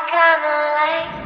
kinda like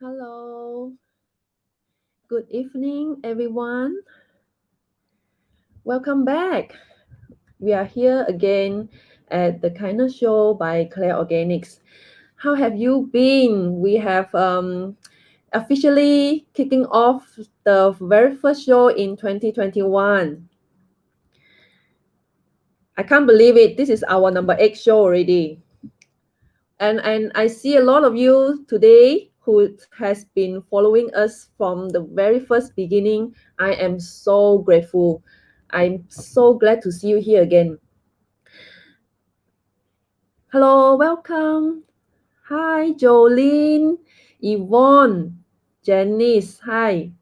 Hello, good evening, everyone. Welcome back. We are here again at the Kindness Show by Claire Organics. How have you been? We have officially kicking off the very first show in 2021. I can't believe it. This is our number 8 show already. And I see a lot of you today who has been following us from the very first beginning. I am so grateful. I'm so glad to see you here again. Hello, welcome. Hi, Jolene, Yvonne, Janice. Hi.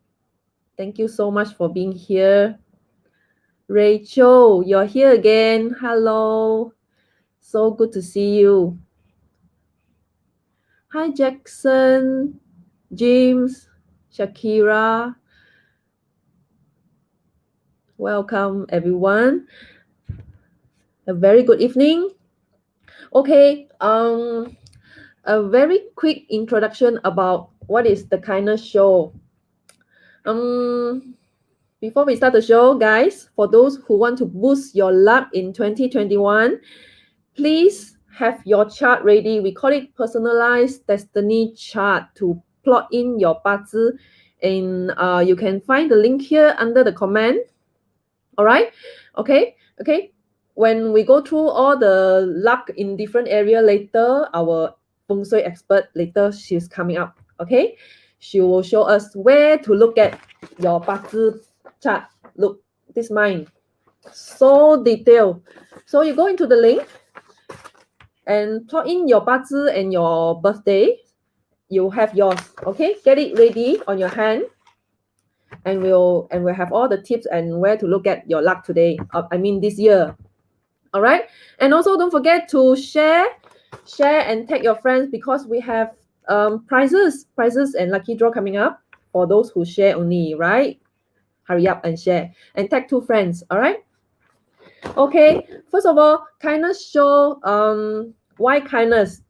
Thank you so much for being here. Rachel, you're here again. Hello. So good to see you. Hi, Jackson, James, Shakira. Welcome, everyone. A very good evening. Okay, a very quick introduction about what is the Kindness Show. Before we start the show, guys, for those who want to boost your luck in 2021, please have your chart ready. We call it personalized destiny chart to plot in your 八字, and you can find the link here under the comment. All right, okay. When we go through all the luck in different area later, our Feng Shui expert later, she's coming up. Okay, she will show us where to look at your 八字 chart. Look, this mine, so detailed. So you go into the link and plug in your 八字 and your birthday. You have yours. Okay, get it ready on your hand, and we'll have all the tips and where to look at your luck today. I mean this year. All right, and also don't forget to share and tag your friends, because we have prizes and lucky draw coming up for those who share only, right? Hurry up and share and tag 2 friends. All right. Okay, first of all, Kindness Show. Why kindness?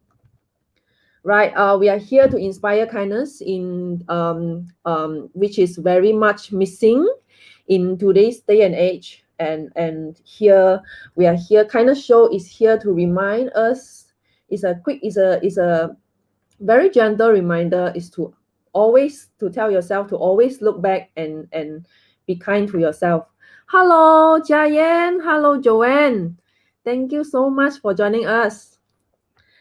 Right, we are here to inspire kindness in which is very much missing in today's day and age. And here we are here. Kindness Show is here to remind us. Is a very gentle reminder. Is to always to tell yourself to always look back and be kind to yourself. Hello, Jiayan. Hello, Joanne. Thank you so much for joining us.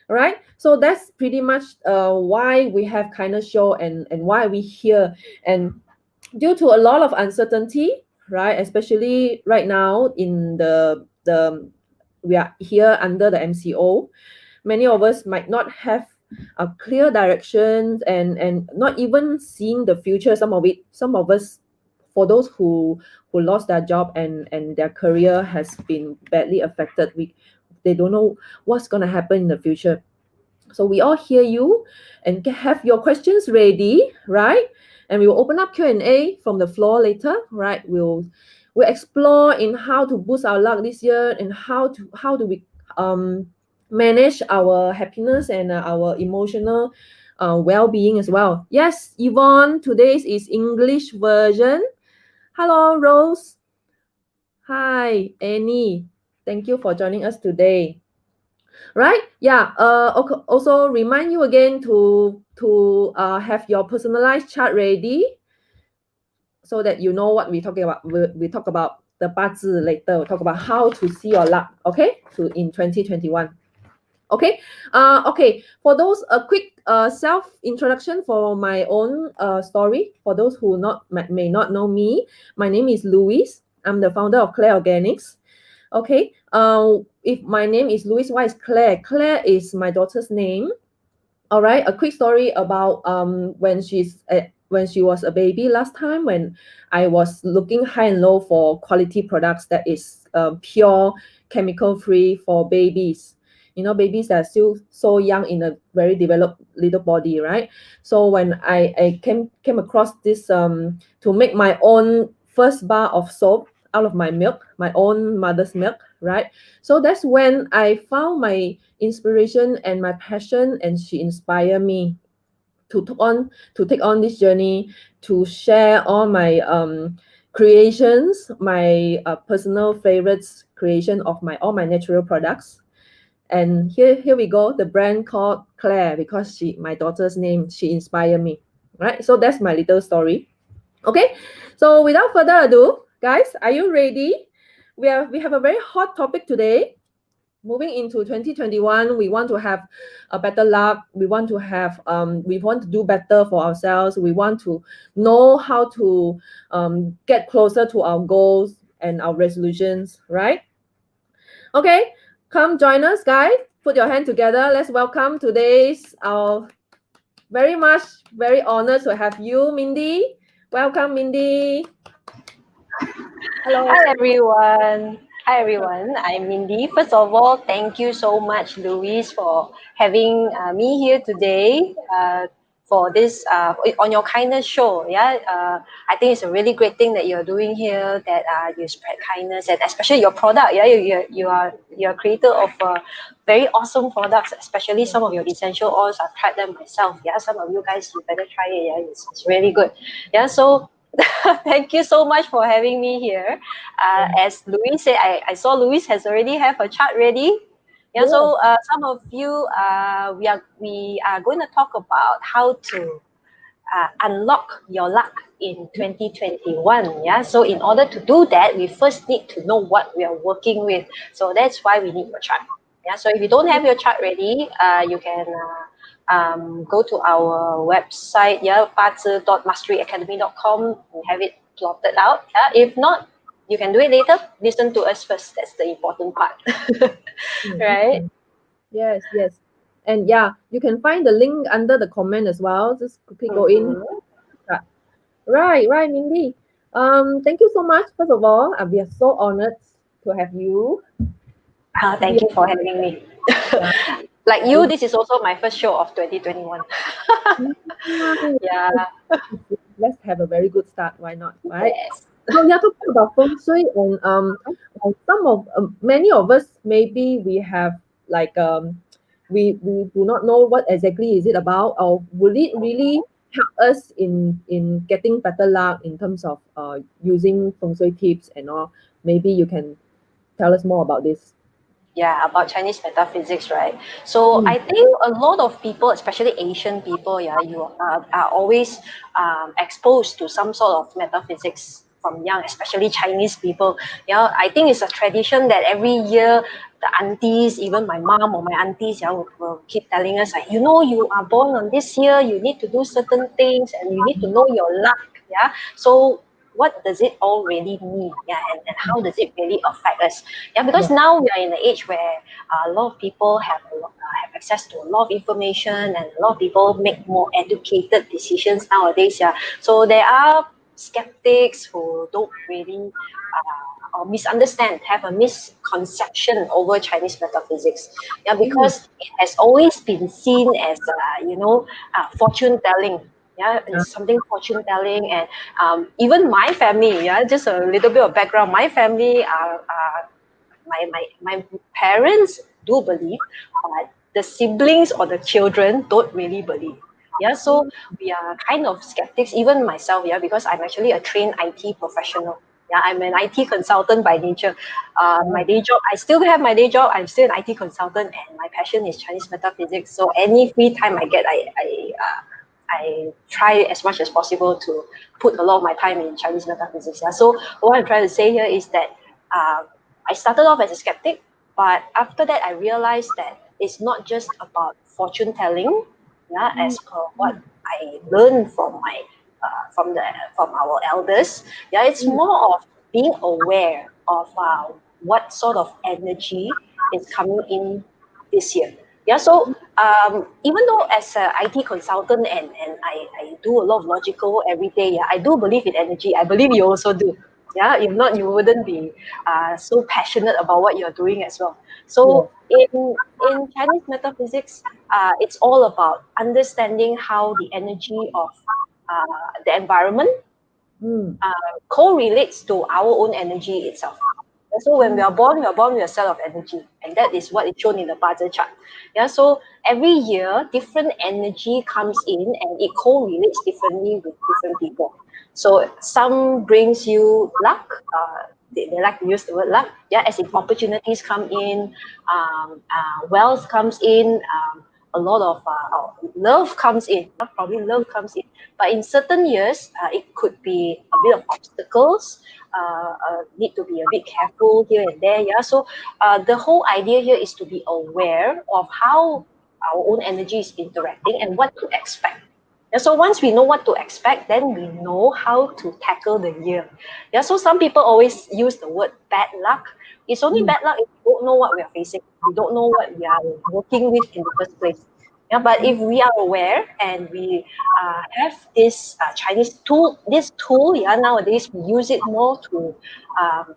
All right, so that's pretty much why we have Kindness Show and why we here. And due to a lot of uncertainty, right, especially right now in the we are here under the MCO, many of us might not have a clear direction and not even seeing the future. Some of us, for those who lost their job and their career has been badly affected, they don't know what's going to happen in the future. So we all hear you and have your questions ready, right? And we will open up Q&A from the floor later, right? We'll explore in how to boost our luck this year and how do we manage our happiness and our emotional well-being as well. Yes, Yvonne, today's is English version. Hello, Rose. Hi, Annie. Thank you for joining us today. Right? Yeah. Also remind you again to have your personalized chart ready, so that you know what we talking about. We talk about the 八字 later. We'll talk about how to see your luck. Okay, in 2021. Okay. Okay. For those a quick self introduction for my own story. For those who may not know me, my name is Louise. I'm the founder of Claire Organics. Okay. If my name is Louise, why is Claire? Claire is my daughter's name. All right. A quick story about when she was a baby last time, when I was looking high and low for quality products that is pure, chemical free for babies. You know, babies that are still so young in a very developed little body, right? So when I came across this to make my own first bar of soap out of my milk, my own mother's milk, right? So that's when I found my inspiration and my passion, and she inspired me to take on this journey, to share all my creations, my personal favorites creation of all my natural products. And here we go, the brand called Claire, because my daughter's name, she inspired me, right? So that's my little story. Okay, so without further ado, guys, are you ready? We have a very hot topic today. Moving into 2021, we want to have a better luck. We want to have we want to do better for ourselves. We want to know how to get closer to our goals and our resolutions, right? Okay, come join us, guys. Put your hand together. Let's welcome today's our very honored to have you, Mindy. Welcome, Mindy. Hello. Hi everyone. Hi everyone. I'm Mindy. First of all, thank you so much, Louise, for having me here today for this on your kindness show. Yeah, I think it's a really great thing that you're doing here. That you spread kindness, and especially your product. Yeah, you're a creator of very awesome products. Especially some of your essential oils. I've tried them myself. Yeah, some of you guys, you better try it. Yeah, it's really good. Yeah, so. Thank you so much for having me here. As Louise said, I saw Louise has already have a chart ready. Yeah, Yes. so some of you, we are going to talk about how to unlock your luck in 2021. Yeah, so in order to do that, we first need to know what we are working with. So that's why we need your chart. Yeah, so if you don't have your chart ready, you can go to our website, yeah, 八字.masteryacademy.com, and have it plotted out. Yeah, if not, you can do it later. Listen to us first. That's the important part, right? Mhm. Yes, yes. And yeah, you can find the link under the comment as well. Just quickly go in. Mm-hmm. Yeah. Right, Mindy. Thank you so much. First of all, we are so honored to have you. We Thank you for having me. are, Like we you, this is also my first show of 2021. are, Yeah. let's have a very good start. Why not? Right? Yes. So you're talking about feng shui, and some of many of us, maybe we have like we do not know what exactly is it about, or will it really help us in getting better luck in terms of using feng shui tips and all. Maybe you can tell us more about this. Yeah, about Chinese metaphysics, right? So Mm, I think a lot of people, especially Asian people, yeah, you are always exposed to some sort of metaphysics from young, especially Chinese people. Yeah, I think it's a tradition that every year the aunties, even my mom or my aunties, yeah, will keep telling us like, you are born on this year, you need to do certain things, and you need to know your luck. Yeah, so what does it all really mean? Yeah, and how does it really affect us? Yeah, because yeah. now we are in an age where a lot of people have access to a lot of information, and a lot of people make more educated decisions nowadays. Yeah, so there are skeptics who don't really or misunderstand, have a misconception over Chinese metaphysics. Yeah, Mm, because it has always been seen as fortune telling. Yeah, uh, it's something fortune telling, and even my family. Yeah, just a little bit of background. My family are my parents do believe, but the siblings or the children don't really believe. Yeah, so mm, we are kind of skeptics, even myself, yeah, because I'm actually a trained IT professional. Yeah, I'm an IT consultant by nature. My uh, day job, I still have my day job. I'm still an IT consultant, and my passion is Chinese metaphysics. So any free time I get, I try as much as possible to put a lot of my time in Chinese metaphysics. Yeah. So what I'm trying to say here is that I started off as a skeptic, but after that I realized that it's not just about fortune telling. Yeah, mm, as per what I learned from my from our elders. Yeah, it's mm, more of being aware of what sort of energy is coming in this year. Yeah, so even though as an IT consultant, and I do a lot of logical every day, yeah, I do believe in energy. I believe you also do. Yeah, if not, you wouldn't be so passionate about what you're doing as well. yes. So in Chinese metaphysics, it's all about understanding how the energy of the environment Mm, correlates to our own energy itself. And so when mm, we are born with a cell of energy, and that is what is shown in the Bazi chart. Yeah, so every year, different energy comes in, and it correlates differently with different people. So some brings you luck, they like to use the word luck. Yeah, as if opportunities come in, wealth comes in, a lot of love comes in. Probably love comes in. But in certain years, it could be a bit of obstacles. Need to be a bit careful here and there. Yeah. So the whole idea here is to be aware of how our own energy is interacting and what to expect. Yeah, so once we know what to expect, then we know how to tackle the year. Yeah, so some people always use the word bad luck. It's only Mm, bad luck if we don't know what we are facing. We don't know what we are working with in the first place. Yeah, but mm, if we are aware and we have this Chinese tool, this tool, yeah, nowadays we use it more to um,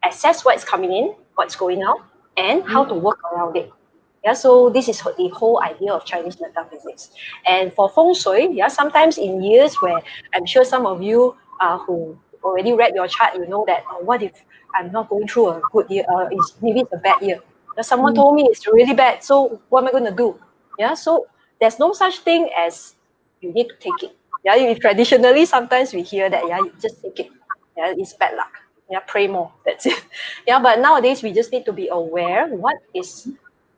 assess what's coming in, what's going out, and how mm, to work around it. Yeah, so this is the whole idea of Chinese metaphysics. And for Feng Shui, yeah, sometimes in years where I'm sure some of you who already read your chart, you know that what if I'm not going through a good year? Maybe it's a bad year. Yeah, someone mm, told me it's really bad. So what am I going to do? Yeah, so there's no such thing as you need to take it. Yeah, traditionally sometimes we hear that. Yeah, you just take it. Yeah, it's bad luck. Yeah, pray more. That's it. Yeah, but nowadays we just need to be aware what is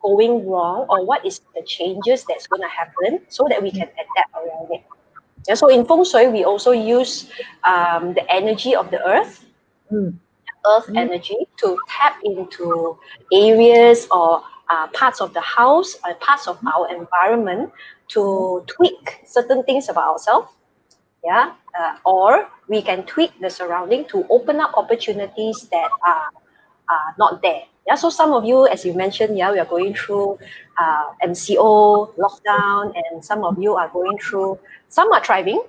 going wrong or what is the changes that's going to happen so that we can adapt around it. Yeah, so in Feng Shui, we also use the energy of the mm, earth mm, energy to tap into areas or parts of the house or parts of our environment mm, to tweak certain things about ourselves. Yeah, or we can tweak the surrounding to open up opportunities that are not there. Yeah, so some of you, as you mentioned, yeah, we are going through MCO lockdown, and some of you are going through. Some are thriving.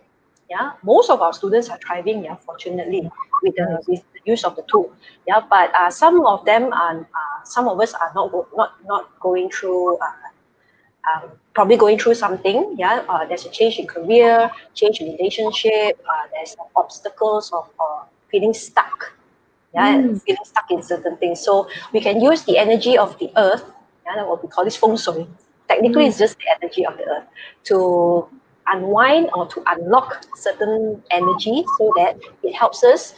Yeah, most of our students are thriving. Yeah, fortunately, nice. with the use of the tool. Yeah, but some of them are. Some of us are not going through. Probably going through something. Yeah, there's a change in career, change in relationship. There's obstacles of feeling stuck. Yeah, Mm, feeling stuck in certain things. So we can use the energy of the earth. Yeah, what we call this feng shui. Technically, mm, it's just the energy of the earth to unwind or to unlock certain energy so that it helps us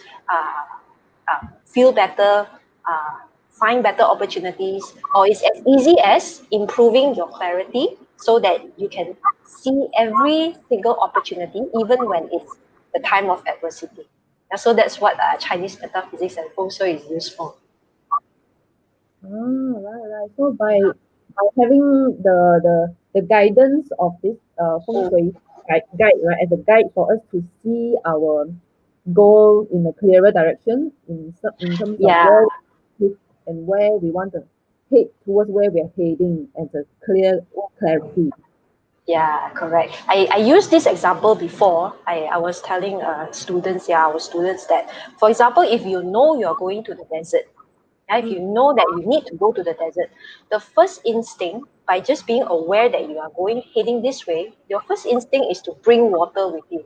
feel better, uh, find better opportunities, or it's as easy as improving your clarity so that you can see every single opportunity, even when it's the time of adversity. Yeah, so that's what Chinese metaphysics and feng shui is used for. right, right. So by having the guidance of this feng Mm. shui guide, right, as a guide for us to see our goal in a clearer direction in terms of Yeah, where we live and where we want to head towards where we're heading as a clear clarity. yeah, correct. I used this example before. I was telling students, yeah, our students that, for example, if you know you're going to the desert, yeah, if you Mm. know that you need to go to the desert, the first instinct, by just being aware that you are going heading this way, your first instinct is to bring water with you.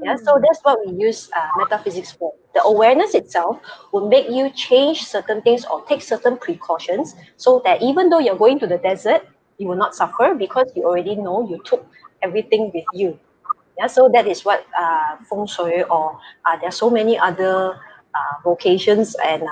Yeah, so Ah. that's what we use metaphysics for. The awareness itself will make you change certain things or take certain precautions so that even though you're going to the desert, you will not suffer because you already know you took everything with you. Yeah, so that is what feng shui or there are so many other vocations and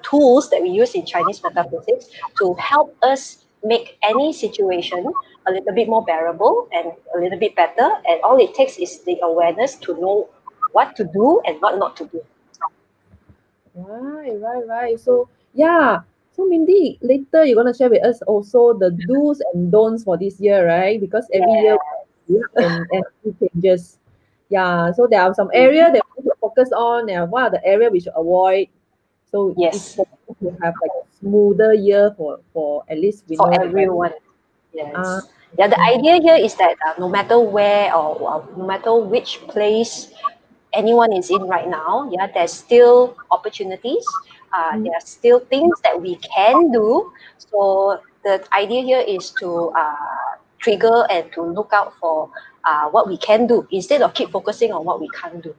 tools that we use in Chinese metaphysics to help us make any situation a little bit more bearable and a little bit better. And all it takes is the awareness to know what to do and what not to do. Right, right, right. So yeah. So Mindy, later you're gonna share with us also the do's and don'ts for this year, right? Because every Yeah. year we have and it changes. Yeah. So there are some Mhm. area that we need to focus on and what are the area we should avoid. So it's Yes, for us to have like a smoother year for at least we for know that, right? everyone. Ah, Yes. Yeah, the okay. idea here is that no matter where or no matter which place anyone is in right now, yeah, there's still opportunities. Mm, There are still things that we can do. So the idea here is to trigger and to look out for what we can do instead of keep focusing on what we can't do.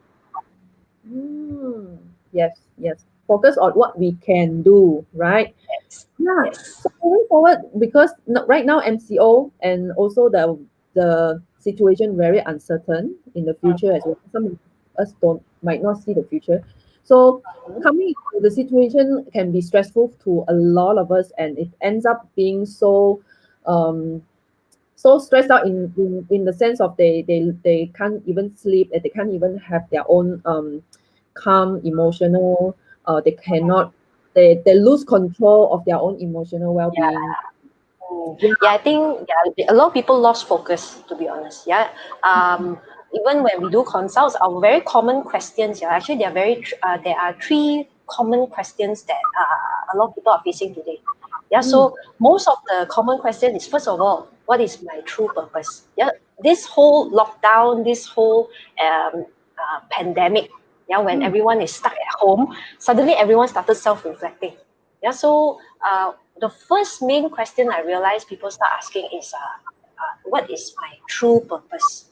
mm. Yes, yes. Focus on what we can do, right? Yes. Yeah. Yes. So moving forward, because right now MCO and also the situation very uncertain in the future as well. Some of us don't might not see the future. So coming into the situation can be stressful to a lot of us, and it ends up being um, so stressed out in the sense of they can't even sleep, and they can't even have their own calm emotional, they cannot, they lose control of their own emotional Yeah. well-being. Yeah. Yeah, I think a lot of people lost focus, to be honest. Yeah, even when we do consults, our very common questions. Yeah, actually, there are three common questions that a lot of people are facing today. Yeah, Mm, so most of the common question is, first of all, what is my true purpose? Yeah, this whole lockdown, this whole pandemic. Yeah, when mm, everyone is stuck at home, suddenly everyone started self-reflecting. Yeah, so the first main question I realized people start asking is, what is my true purpose?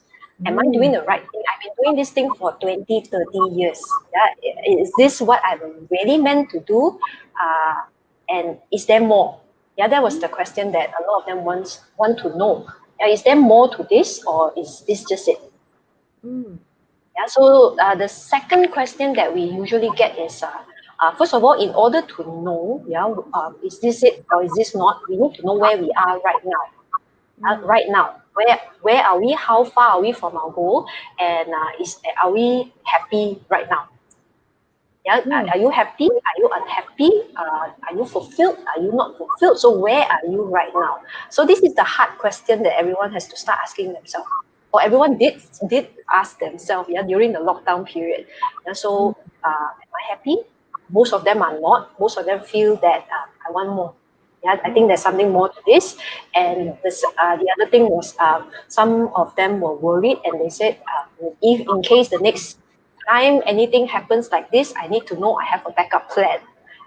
Am I doing mm, the right thing? I've been doing this thing for 20, 30 years. Yeah, is this what I'm really meant to do? And is there more? Yeah, that was mm, the question that a lot of them want to know. Yeah, is there more to this, or is this just it? mm, Yeah, so the second question that we usually get is, first of all, in order to know, yeah, is this it or is this not? We need to know where we are right now. mm, Right now, where are we? How far are we from our goal? And are we happy right now? Yeah, mm, are you happy? Are you unhappy? Are you fulfilled? Are you not fulfilled? So where are you right now? So this is the hard question that everyone has to start asking themselves, or everyone did ask themselves. Yeah, during the lockdown period. Yeah, mm, so am I happy? Most of them are not. Most of them feel that I want more. Yeah, I think mm, there's something more to this. And yeah. the other thing was, some of them were worried, and they said, if in case the next time anything happens like this, I need to know I have a backup plan.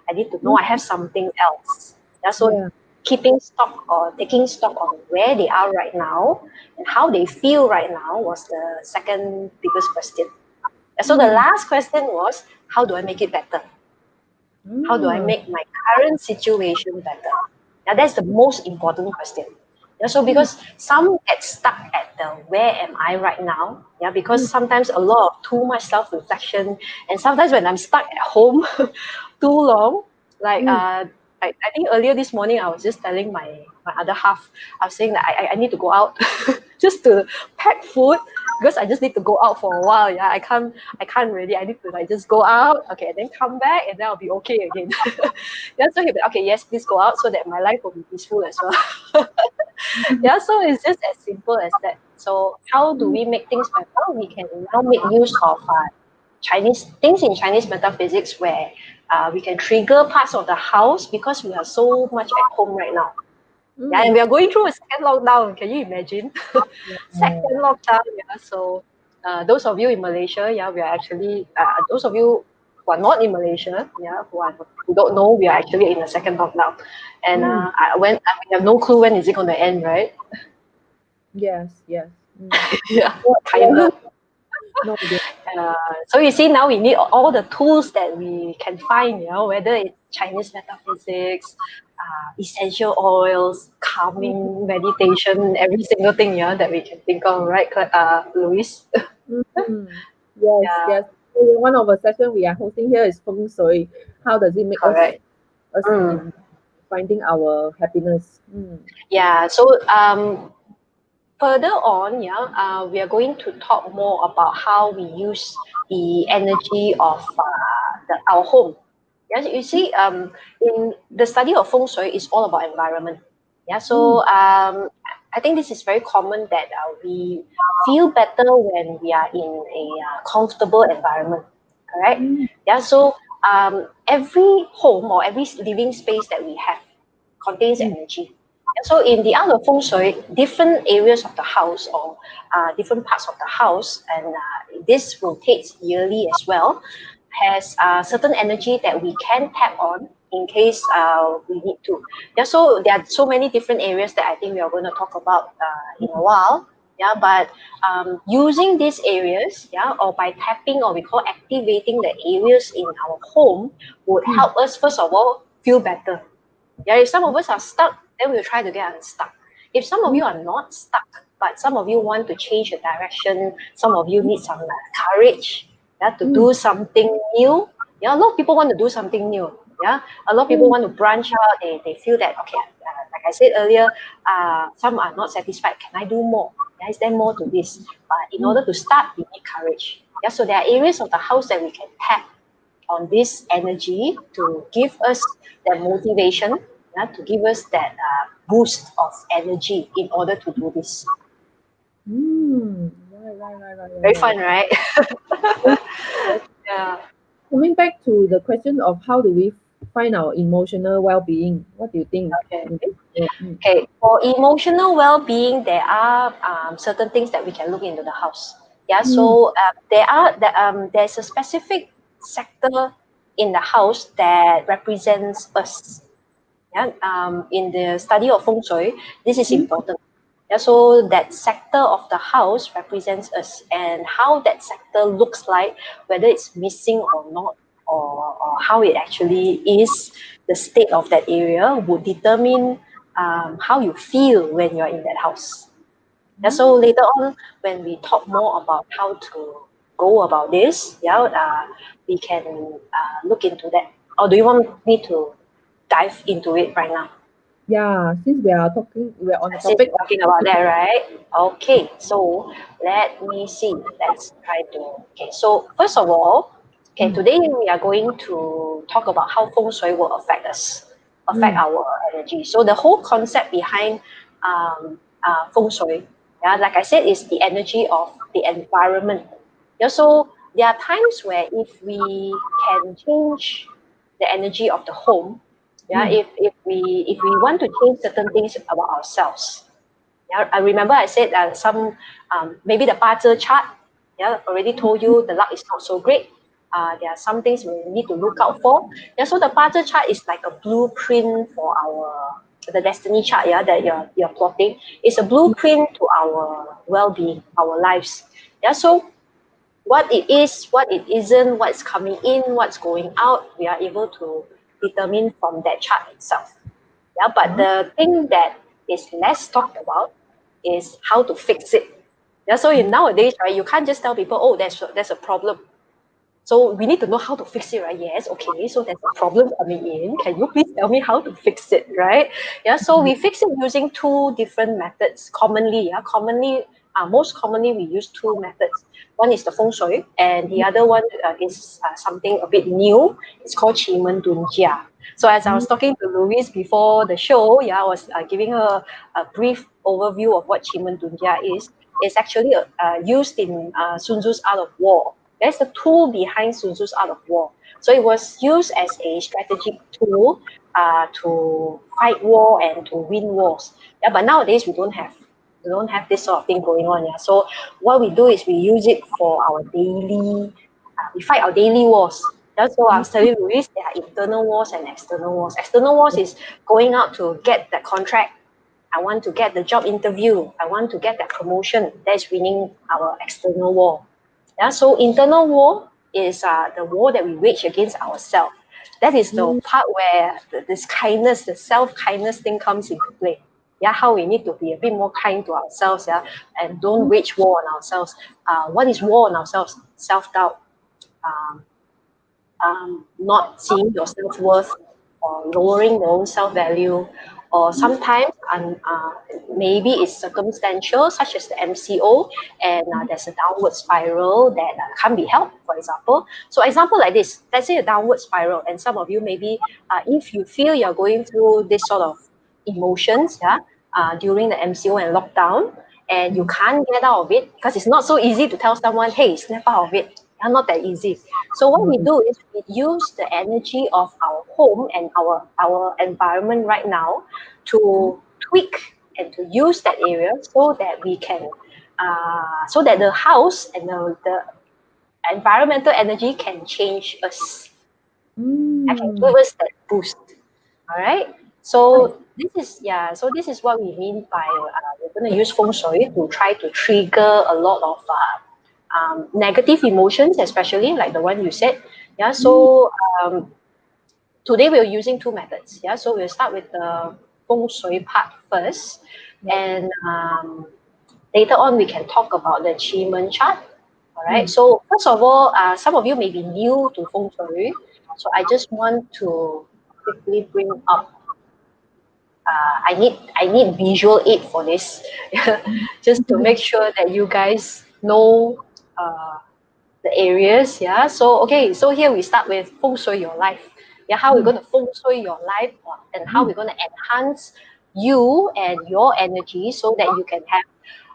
I need to know Mm, I have something else. Yeah, so yeah. keeping stock or taking stock on where they are right now and how they feel right now was the second biggest question. So the Mm, last question was, how do I make it better? How do I mm, make my current situation better? Now, that's the most important question. Yeah, so mm, because some get stuck at the where am I right now? Yeah, because mm, sometimes a lot of too much self-reflection, and sometimes when I'm stuck at home too long, like mm, I think earlier this morning I was just telling my other half, I was saying that I need to go out just to pack food because I just need to go out for a while. Yeah, I can't really. I need to like just go out, okay, and then come back, and then I'll be okay again. Yeah, so he'll be okay. Yes, please go out so that my life will be peaceful as well. Yeah, so it's just as simple as that. So how do mm, we make things better? We can now make use of Chinese things in Chinese metaphysics where we can trigger parts of the house because we are so much at home right now. Yeah, and mm. we are going through a second lockdown. Can you imagine? Yeah. Second lockdown. Yeah. So those of you in Malaysia, yeah, we are actually those of you who are not in Malaysia, yeah, who don't know, we are actually in the second lockdown, and Mm, we have no clue when is it going to end, right? yes, yes. Mm. Yeah, Yeah. kinda. No idea. Uh, so you see, now we need all the tools that we can find, you know, whether it's Chinese metaphysics, essential oils, calming meditation, every single thing, yeah, that we can think of, right, Louise? Mm. Yes, Yeah, yes. So one of the session we are hosting here is Feng Shui. How does it make correct. us Mm. in finding our happiness? Mm. Yeah, so further on, yeah, we are going to talk more about how we use the energy of our home. Yes, you see, in the study of feng shui is all about environment. Yeah, Mm. so I think this is very common that we feel better when we are in a comfortable environment. Correct? Mm. Yeah, so every home or every living space that we have contains Mm. energy. And so in the art of feng shui, different areas of the house or different parts of the house, and this rotates yearly as well, has certain energy that we can tap on in case we need to. Yeah, so there are so many different areas that I think we are going to talk about in a while. Yeah, but using these areas, yeah, or by tapping or we call activating the areas in our home would Mm. help us first of all feel better. Yeah, if some of us are stuck, then we'll try to get unstuck. If some of Mm. you are not stuck, but some of you want to change the direction, some of you need some courage, yeah, to Mm. do something new, Yeah, a lot of people want to do something new. Yeah, a lot of people want to branch out. They feel that, okay, like I said earlier, some are not satisfied. Can I do more? Yeah, is there more to this? But in order to start, we need courage. Yeah, so there are areas of the house that we can tap on this energy to give us that motivation, yeah, to give us that boost of energy in order to do this. Very Right. fun, right? Yes, Yeah. coming back to the question of how do we find our emotional well-being, what do you think? Okay. Mm. Okay, for emotional well-being, there are certain things that we can look into the house. Yeah, Mm. so there's a specific sector in the house that represents us. Yeah, in the study of Feng Shui, this is Mm. important. Yeah, so that sector of the house represents us, and how that sector looks like, whether it's missing or not, or how it actually is, the state of that area would determine how you feel when you're in that house. Yeah, so later on, when we talk more about how to go about this, yeah, we can look into that. Or do you want me to dive into it right now? Yeah, since we're on the Since topic we're of talking about that, right? Okay, so let me see. Let's try to. Okay, so first of all, okay, mm, today we are going to talk about how feng shui will affect us, affect mm, our energy. So the whole concept behind feng shui, yeah, like I said, is the energy of the environment. Yeah, so there are times where if we can change the energy of the home, yeah, mm, if we want to change certain things about ourselves, yeah, I remember I said some maybe the 八字 chart, yeah, already told you the luck is not so great. There are some things we need to look out for. Yeah, so the 八字 chart is like a blueprint for our the destiny chart, yeah, that you're plotting. It's a blueprint to our well-being, our lives. Yeah, so what it is, what it isn't, what's coming in, what's going out, we are able to determine from that chart itself. Yeah, but the thing that is less talked about is how to fix it. Yeah, so in nowadays, right, you can't just tell people, oh, there's a problem. So we need to know how to fix it, right? Yes, okay. So there's a problem coming in. Can you please tell me how to fix it, right? Yeah. So we fix it using two different methods. Commonly, yeah, most commonly we use two methods. One is the feng shui, and the other one is something a bit new. It's called Chimen Dunjia. So as I was talking to Louise before the show, yeah, I was giving her a brief overview of what Chimen Dunjia is. It's actually used in Sun Tzu's Art of War. There's the tool behind Sun Tzu's Art of War. So it was used as a strategic tool to fight war and to win wars. Yeah, but nowadays we don't have this sort of thing going on. Yeah, so what we do is we use it for our daily. We fight our daily wars. That's what I was telling Luis. There are internal wars and external wars. External wars is going out to get that contract. I want to get the job interview. I want to get that promotion. That's winning our external war. Yeah, so internal war is the war that we wage against ourselves. That is the part where this kindness, the self-kindness thing comes into play. Yeah, how we need to be a bit more kind to ourselves, yeah, and don't wage war on ourselves. What is war on ourselves? Self-doubt, um, not seeing your self-worth, or lowering your own self-value, or sometimes maybe it's circumstantial, such as the MCO, and there's a downward spiral that can't be helped, for example. So example like this, let's say a downward spiral, and some of you maybe, if you feel you're going through this sort of emotions, yeah, during the MCO and lockdown, and you can't get out of it, because it's not so easy to tell someone, hey, snap out of it. Yeah, not that easy. So what we do is we use the energy of our home and our environment right now to tweak and to use that area so that we can so that the house and the environmental energy can change us. I can mm, give us that boost. All right. right. So this is what we mean by we're going to use feng shui to try to trigger a lot of negative emotions, especially like the one you said. Yeah. Mm, So today we're using two methods. Yeah. So we'll start with the feng shui part first, right. and later on we can talk about the Chi chart. All right. So first of all, some of you may be new to Feng Shui, so I just want to quickly bring up. I need visual aid for this, just to make sure that you guys know the areas. Yeah. So okay. So here we start with Feng Shui your life. Yeah. How we're going to Feng Shui your life, and how we're going to enhance you and your energy so that you can have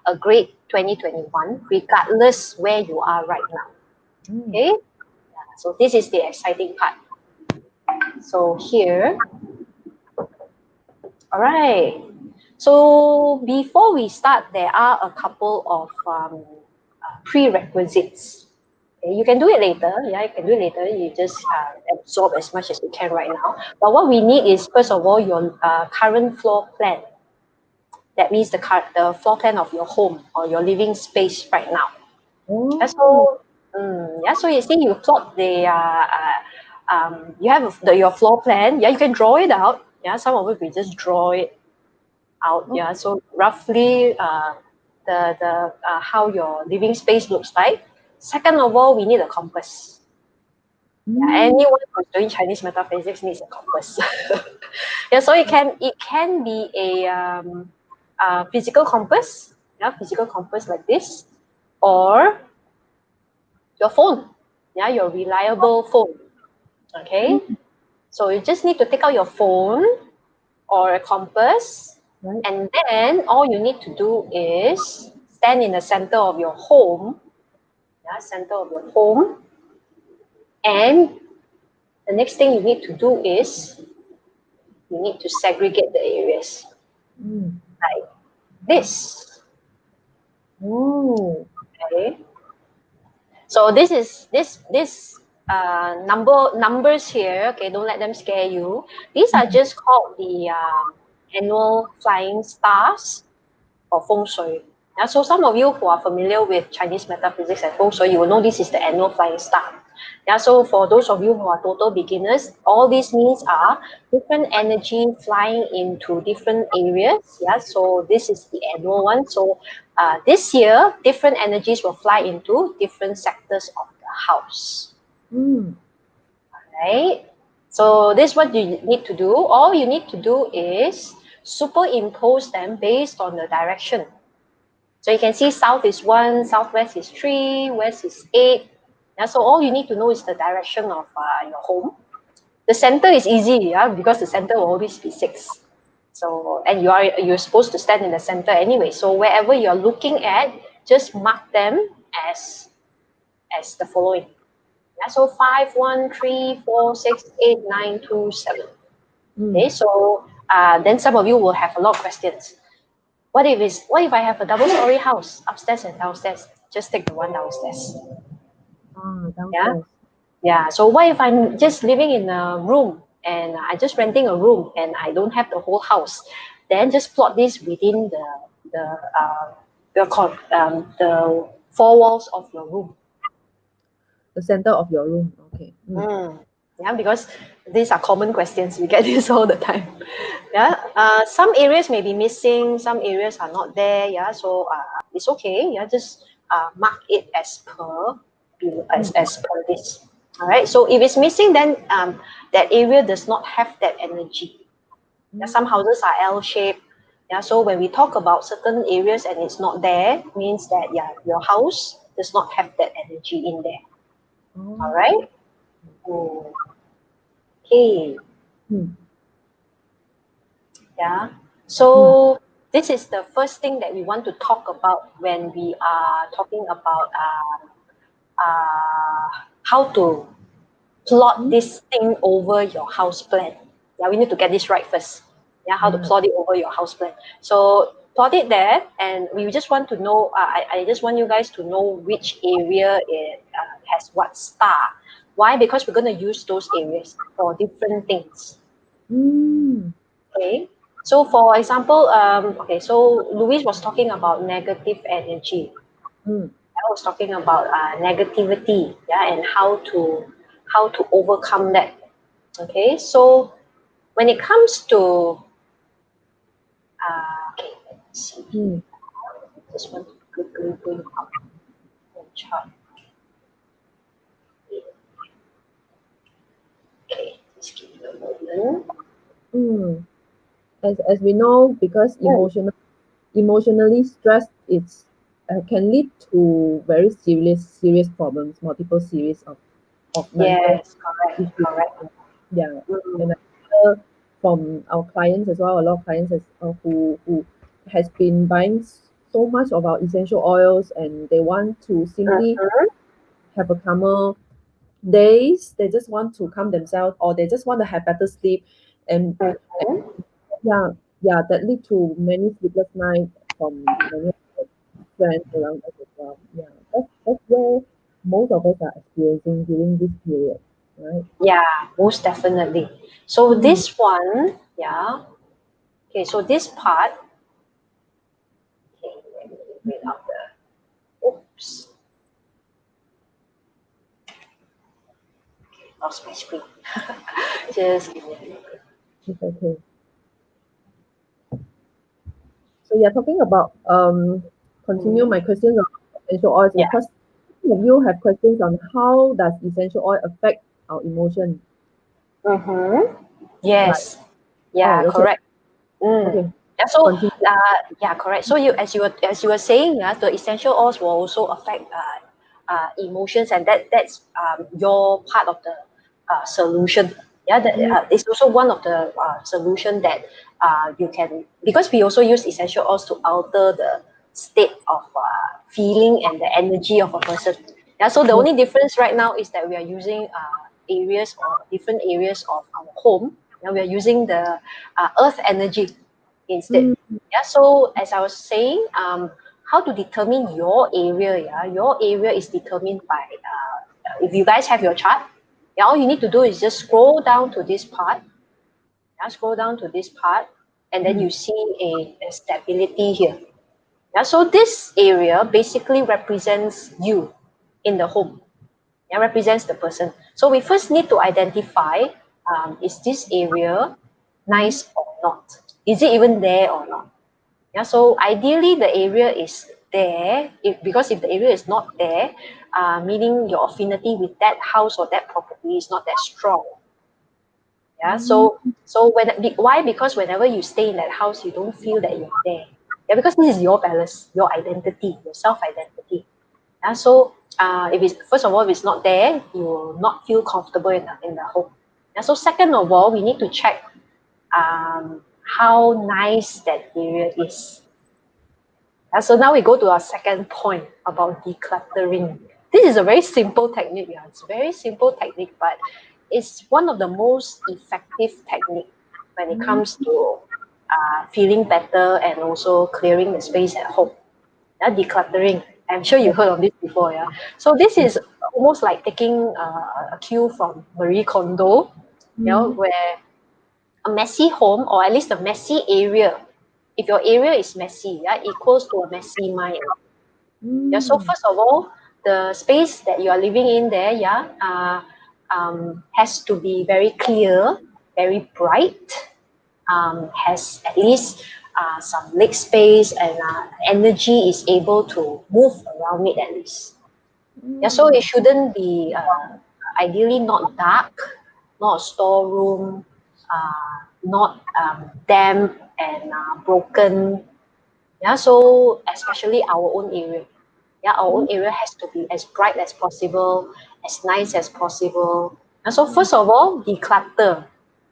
a great 2021, regardless where you are right now. Okay. So this is the exciting part. So here, all right. So before we start, there are a couple of prerequisites. Okay, you can do it later. Yeah, you can do it later. You just absorb as much as you can right now. But what we need is, first of all, your current floor plan. That means the floor plan of your home or your living space right now. Yeah, Oh. so, yeah, so you see, you plot you have your floor plan. Yeah, you can draw it out. Yeah, some of it we just draw it out. Yeah, so roughly the how your living space looks like. Second of all, we need a compass. Yeah, anyone who's doing Chinese metaphysics needs a compass. Yeah, so it can be a physical compass. Yeah, physical compass like this, or your phone. Yeah, your reliable phone. Okay, so you just need to take out your phone or a compass, Right. and then all you need to do is stand in the center of your home. Yeah, center of your home, and the next thing you need to do is you need to segregate the areas like this. Oh. Okay, so this numbers here. Okay, don't let them scare you. These are just called the annual flying stars or Feng Shui. Yeah, so some of you who are familiar with Chinese metaphysics and Feng Shui, you will know this is the annual flying star. Yeah, so for those of you who are total beginners, all these means are different energy flying into different areas. Yeah, so this is the annual one. So this year, different energies will fly into different sectors of the house. Right? So this is what you need to do. All you need to do is superimpose them based on the direction. So you can see south is 1, southwest is 3, west is 8. Yeah, so all you need to know is the direction of your home. The center is easy, yeah, because the center will always be 6. So, and you're supposed to stand in the center anyway. So wherever you're looking at, just mark them as the following. Yeah, so 5, 1, 3, 4, 6, 8, 9, 2, 7. Okay, so then some of you will have a lot of questions. What if I have a double-story house, upstairs and downstairs? Just take the one downstairs. Yeah, Downstairs. yeah. So what if I'm just living in a room and I just renting a room and I don't have the whole house? Then just plot this within the four walls of your room. The center of your room. Okay. Yeah, because these are common questions. We get this all the time. Yeah, some areas may be missing, some areas are not there. Yeah, so it's okay. Yeah, just mark it as per as per this. All right. So if it's missing, then that area does not have that energy. Yeah, some houses are L shaped. Yeah, so when we talk about certain areas and it's not there, means that yeah, your house does not have that energy in there. All right. Okay. Yeah. So this is the first thing that we want to talk about when we are talking about how to plot this thing over your house plan. Yeah, we need to get this right first. Yeah, how to plot it over your house plan. So plot it there, and we just want to know. I just want you guys to know which area it has what star. Why? Because we're going to use those areas for different things. Okay. So for example, okay, so Louise was talking about negative energy. I was talking about negativity, yeah, and how to overcome that. Okay, so when it comes to okay, let's see. Just want to quickly bring up the chart. Mm. As we know, because Mm. emotionally stressed, it's can lead to very serious problems, multiple series of mental Yes, correct, issues. correct. Yeah, Mm. and I hear from our clients as well, a lot of clients who has been buying so much of our essential oils, and they want to simply Mhm. have a calmer days. They just want to calm themselves, or they just want to have better sleep, and Mhm. yeah, yeah, that lead to many sleepless nights from many of the friends around us as well. Yeah, that's where most of us are experiencing during this period, right? Yeah, most definitely. So Mm, this one, yeah. Okay, so this part, okay, let me bring out the, oops, lost my screen. Just give me a minute. it's okay. So you're talking about continue Mhm. my questions on essential oils Yeah. because some of you have questions on how does essential oil affect our emotion, Mm-hmm. right? Yes. Yeah, Oh, okay, correct. Mm. okay, Yeah, so continue. yeah, correct. So as you were saying, yeah, the essential oils will also affect emotions, and that's your part of the solution. Yeah, that Mm, it's also one of the solution that you can, because we also use essential oils to alter the state of feeling and the energy of a person. Yeah, so the yes. only difference right now is that we are using areas or different areas of our home. Yeah, we are using the earth energy instead. Mm, Yeah, so as I was saying, how to determine your area? Yeah, your area is determined by if you guys have your chart. Yeah, all you need to do is just scroll down to this part. Yeah, scroll down to this part, and then mm, you see a stability here. Yeah, so this area basically represents you in the home. Yeah, represents the person. So we first need to identify, is this area mm, nice or not? Is it even there or not? Yeah, so ideally the area is there, because if the area is not there, meaning your affinity with that house or that property is not that strong. Yeah, mm, so why? Because whenever you stay in that house, you don't feel that you're there. Yeah, because this is your palace, your identity, your self identity. Yeah, so if it's first of all, if it's not there, you will not feel comfortable in the home. Yeah, so second of all, we need to check how nice that area is. So now we go to our second point about decluttering. This is a very simple technique. Yeah, it's a very simple technique, but it's one of the most effective technique when it mm, comes to feeling better and also clearing the space at home. Yeah, decluttering. I'm sure you yes, heard of this before. Yeah. So this yes. is almost like taking a cue from Marie Kondo, Mm, where a messy home, or at least a messy area, if your area is messy, yeah, equals to a messy mind. Yeah, so mm, first of all, the space that you are living in there, yeah, has to be very clear, very bright, has at least some leg space, and energy is able to move around it at least. Yeah, so it mm, shouldn't be ideally not dark, not a storeroom, not damp and broken. Yeah, so especially our own area. Yeah, our own mm, area has to be as bright as possible, as nice as possible. And so first of all, declutter.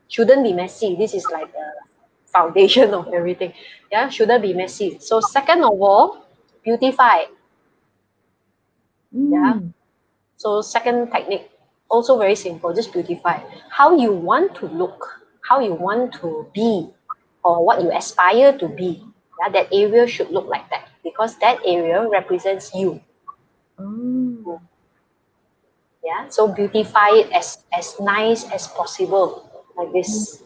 Shouldn't be messy. This is like the foundation of everything. Yeah, shouldn't be messy. So second of all, beautify. Yeah. mm. So second technique, also very simple, just beautify. How you want to look, how you want to be, or what you aspire to be. Yeah, that area should look like that because that area represents you. Ah, Yeah, so beautify it as nice as possible, like mm, this.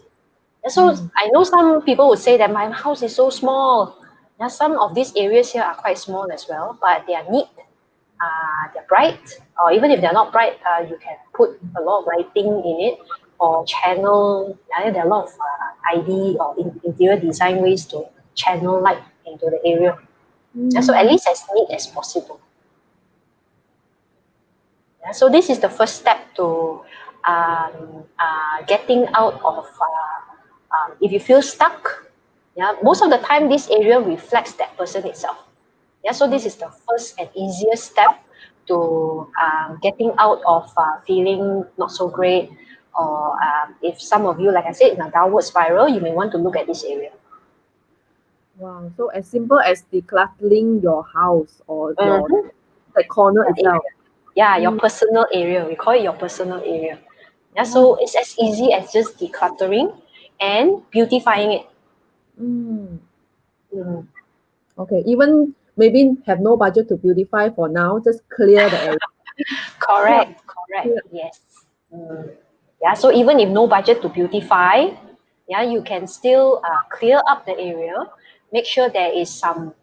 Yeah, so mm, I know some people would say that my house is so small. Yeah, some of these areas here are quite small as well, but they are neat. They're bright, or even if they're not bright, you can put a lot of lighting in it or channel. There are a lot of ID or interior design ways to channel light into the area. Yeah, so at mm, least as neat as possible. Yeah, so this is the first step to getting out of If you feel stuck, yeah, most of the time this area reflects that person itself. Yeah, so this is the first and easiest step to getting out of feeling not so great. Or if some of you, like I said, in a downward spiral, you may want to look at this area. Wow. So as simple as decluttering your house or your Mhm. the corner That itself. area. Yeah, your Mm. personal area. We call it your personal area. Yeah, Oh. so it's as easy as just decluttering and beautifying it. Mm. Mm. Okay. Even maybe have no budget to beautify for now, just clear the area. Yeah. Correct, correct. Yeah. Yes. Mm. Yeah, so even if no budget to beautify, yeah, you can still clear up the area, make sure there is some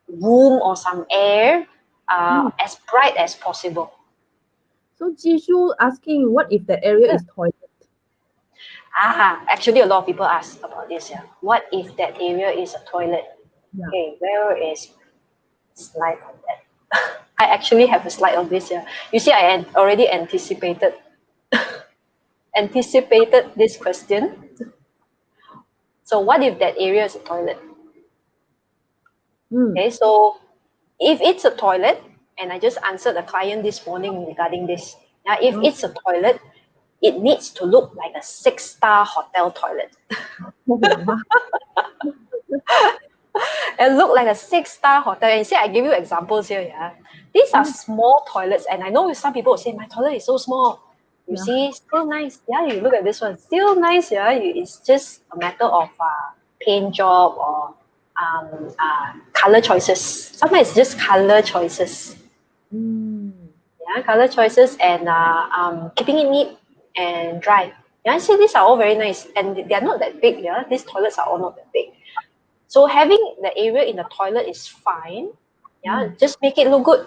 room or some air Mm. as bright as possible. So Jishu asking, what if the area is toilet? Actually, a lot of people ask about this. Yeah, what if that area is a toilet? Yeah. Okay, where is slide on that? I actually have a slide on this. Yeah, you see, already anticipated this question. So, what if that area is a toilet? Mm. Okay, so if it's a toilet, and I just answered a client this morning regarding this. Now, if Oh. it's a toilet, it needs to look like a 6-star hotel toilet. Wow. It look like a 6-star hotel. And see, I give you examples here. Yeah, these are Mm. small toilets, and I know some people will say my toilet is so small. You Yeah. see, still nice. Yeah, you look at this one, still nice. Yeah, it's just a matter of paint job or color choices. Sometimes it's just color choices. Mm. Yeah, color choices and keeping it neat and dry. Yeah, I see these are all very nice and they are not that big. Yeah, these toilets are all not that big. So having the area in the toilet is fine. Yeah, Mm. just make it look good.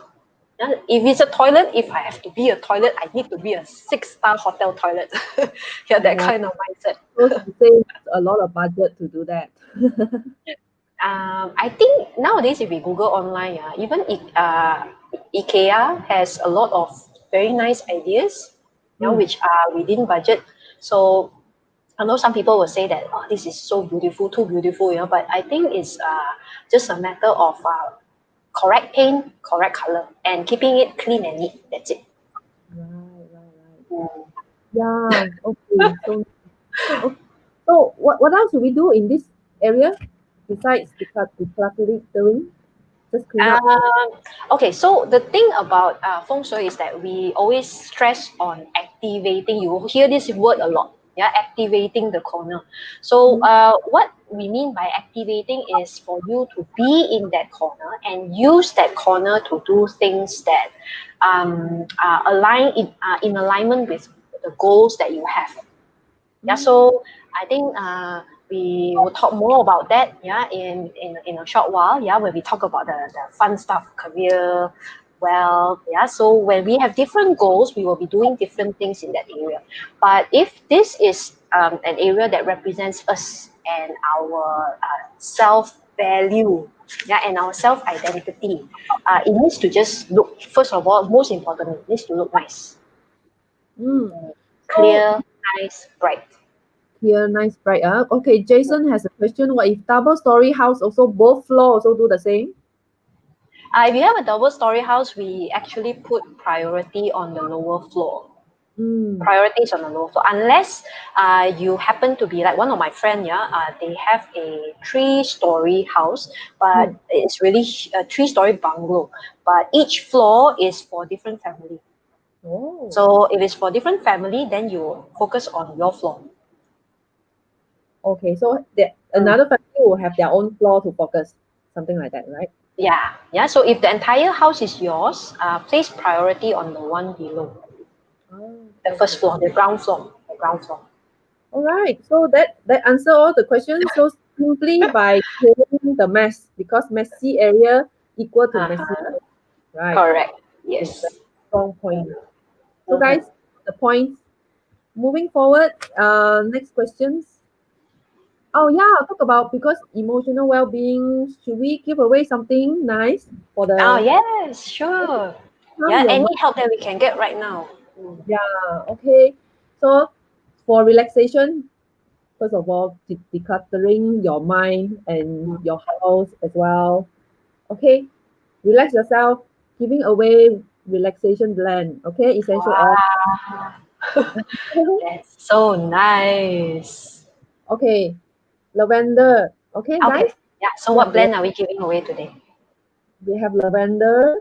Yeah, if it's a toilet, if I have to be a toilet, I need to be a 6-star hotel toilet. Yeah, that Oh, kind of mindset. so she says a lot of budget to do that. I think nowadays if we Google online, yeah, even IKEA has a lot of very nice ideas, Mm. which are within budget. So I know some people will say that, oh, this is so beautiful, too beautiful, but I think it's just a matter of correct paint, correct color, and keeping it clean and neat. That's it. Right, right, right. Mm. Yeah. Okay. So, okay. So what else do we do in this area besides decluttering? Just clean up. Okay, so the thing about feng shui is that we always stress on activating. You will hear this word a lot. Yeah, activating the corner. So, Mm. what we mean by activating is for you to be in that corner and use that corner to do things that align in alignment with the goals that you have. Yeah, Mm. so I think we will talk more about that, yeah, in a short while, yeah, when we talk about the fun stuff, career, wealth, yeah. So when we have different goals, we will be doing different things in that area. But if this is an area that represents us and our self value, yeah, and our self identity, it needs to just look. First of all, most importantly, it needs to look nice, Mm. So clear, nice, bright. here, nice, bright. Okay, Jason has a question. What if double-story house also both floor also do the same? If you have a double story house, we actually put priority on the lower floor. Mm. Priorities on the lower floor, unless you happen to be like one of my friend. Yeah, they have a 3-story house, but Mm. it's really a 3-story bungalow. But each floor is for different family. Oh. So if it's for different family, then you focus on your floor. Okay, so Mm. another family will have their own floor to focus, something like that, right? Yeah, yeah. So if the entire house is yours, place priority on the one below, Oh, the okay, first okay. floor, the ground floor, the ground floor. All right. So that answer all the questions. So simply by clearing the mess, because messy area equal to messy, Uh-huh. right? Correct. It's a Yes. strong point. So Mm-hmm. guys, the points. Moving forward, next questions. Oh yeah, I'll talk about because emotional well-being. Should we give away something nice for Oh, the yes, sure. calm Yeah, your any mind? help that we can get right now. Mm. Yeah, okay. So for relaxation, First of all, decluttering your mind and your house as well. Okay, relax yourself, giving away relaxation blend. Okay, essential oil. Wow, that's so nice. Okay, lavender. Okay, Okay, guys, yeah. So we have what blend are we giving away today? lavender,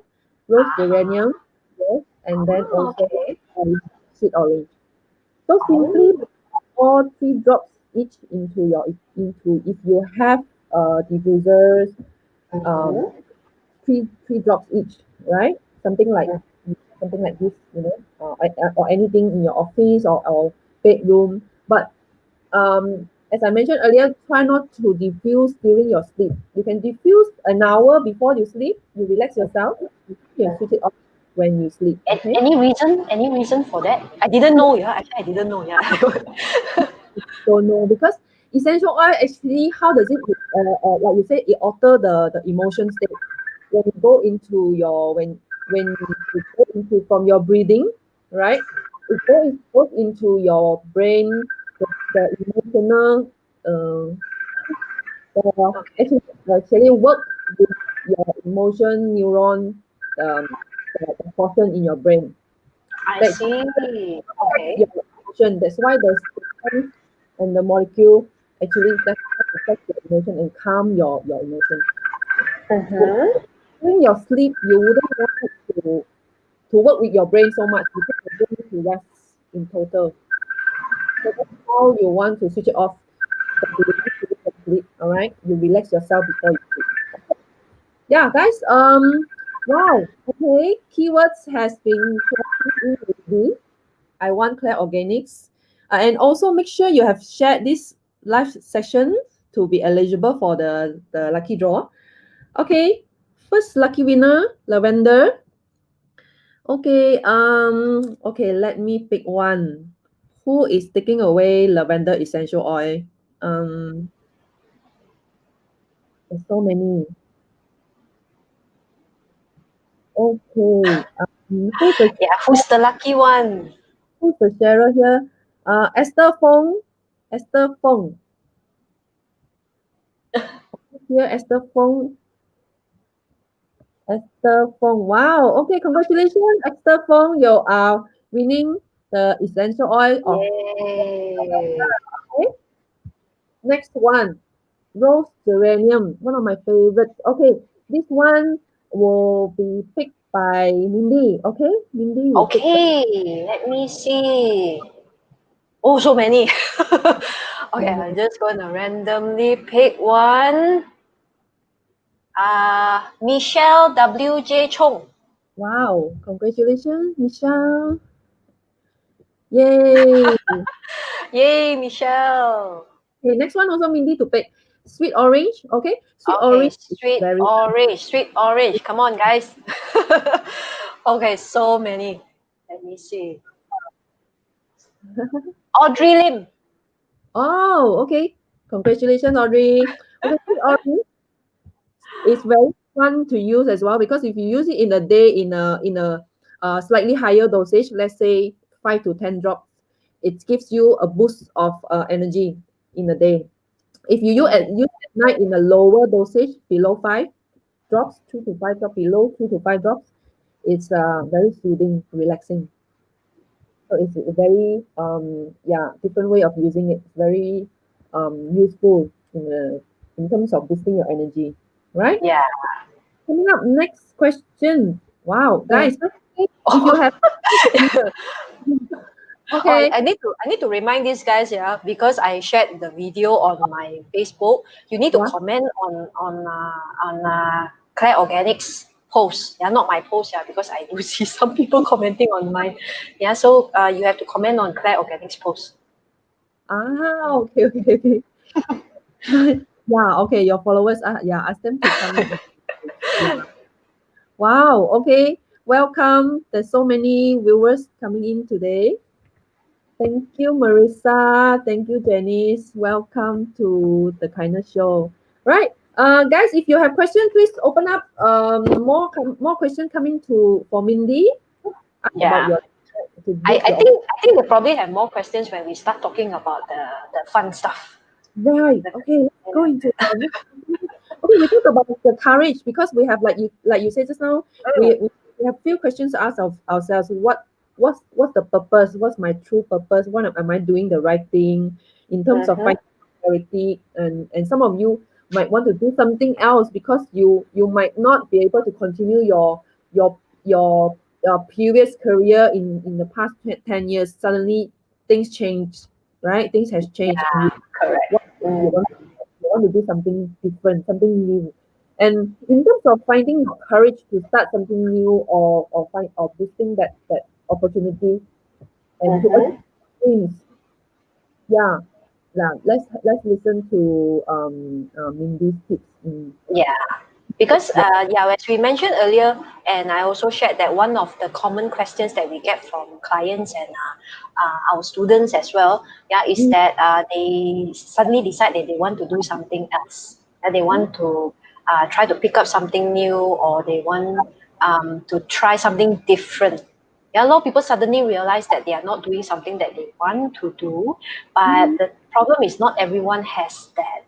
rose Ah, geranium, yes, and then oh, also okay. sweet orange. So simply Oh, pour 3 drops each into your into if you have diffusers, um, mm-hmm. three drops each, right? Something like this, or anything in your office or bedroom. But as I mentioned earlier, try not to diffuse during your sleep. You can diffuse an hour before you sleep. You relax yourself. You can switch it off when you sleep. Okay. Any reason? Any reason for that? I didn't know. Yeah, actually, I didn't know. Yeah. Don't know because essential oil actually how does it like you say it alter the emotion state when you go into your when it go into from your breathing, right? It goes into your brain, the emotional uh, Okay, actually work with your emotion neuron, the portion in your brain I that see. affects Okay. your emotion. That's why the substance and the molecule actually that affect your emotion and calm your emotion. Mm-hmm. During your sleep, you wouldn't want it to work with your brain so much because your brain needs to rest in total. So that's how you want to switch it off from the sleep. All right, you relax yourself before you sleep. Yeah, guys. Wow. Okay. Keywords has been flowing in already. I want Claire Organics. And also make sure you have shared this live session to be eligible for the lucky draw. Okay. First lucky winner, Lavender. Okay, let me pick one. Who is taking away lavender essential oil? Um, there's so many. Okay. Who's the Yeah, who's the lucky one? sharer here? Esther Fong. Esther Fong. Here, Esther Fong. Esther Fong. Wow. Okay, congratulations, Esther Fong. You are winning the essential oil of. Yay. Okay. Next one, rose geranium. One of my favorites. Okay, this one will be picked by Mindy. Okay, Mindy will pick. Okay, let me see. Oh, so many. Okay, I'm just gonna randomly pick one. Michelle W.J. Chong. Wow, congratulations, Michelle. Yay. Yay, Michelle. Okay, next one also Mindy to pick. Sweet orange. Okay, sweet Okay, orange is sweet very orange, sweet orange. Come on, guys. Okay, so many. Let me see. Audrey Lim. Oh, okay. Congratulations, Audrey. Okay, sweet orange is very fun to use as well because if you use it in a day in a slightly higher dosage, let's say 5 to 10 drops, it gives you a boost of energy in a day. If you use at night in a lower dosage, below 5 drops, 3 to 5 drops, below 3 to 5 drops, it's very soothing, relaxing. So it's a very different way of using it. It's very useful in terms of boosting your energy, right? Yeah. Coming up, next question. Wow, Mm. guys, if you have Oh, okay, I need to remind these guys, yeah, because I shared the video on my Facebook. You need to yeah, comment on Claire Organics post. Yeah, not my post, yeah, because I do see some people commenting on mine. Yeah, so you have to comment on Claire Organics post. okay, okay, okay. Yeah, okay, your followers, ask them to come in. Yeah. Wow, okay, welcome. There's so many viewers coming in today. Thank you, Marissa. Thank you, Janice. Welcome to the Kindness Show. Right, guys, if you have questions, please open up. More questions coming to for Mindy. Ask about Yeah. your to I, boost I your think I think we'll probably have more questions when we start talking about the fun stuff. right. The- Okay, let's go into okay, we talk about the courage because we have like you said just now, Mm, we have few questions to ask of ourselves. What's the purpose? What's my true purpose? What am I doing the right thing in terms of mhm. finding clarity? And some of you might want to do something else because you might not be able to continue your your previous career in the past 10 years. Suddenly things change, right? Things has changed and Yeah, correct. what you want you want to do something different, something new. And in terms of finding your courage to start something new or find or boosting that opportunity and to Mm-hmm. achieve things, yeah. Yeah, let's listen to Mindy's tips in Yeah, because yeah. yeah, as we mentioned earlier, and I also shared that one of the common questions that we get from clients and our students as well, yeah, is Mm, that they suddenly decide that they want to do something else, that they mm, want to try to pick up something new, or they want to try something different. Yeah, a lot of people suddenly realize that they are not doing something that they want to do, but mm, the problem is not everyone has that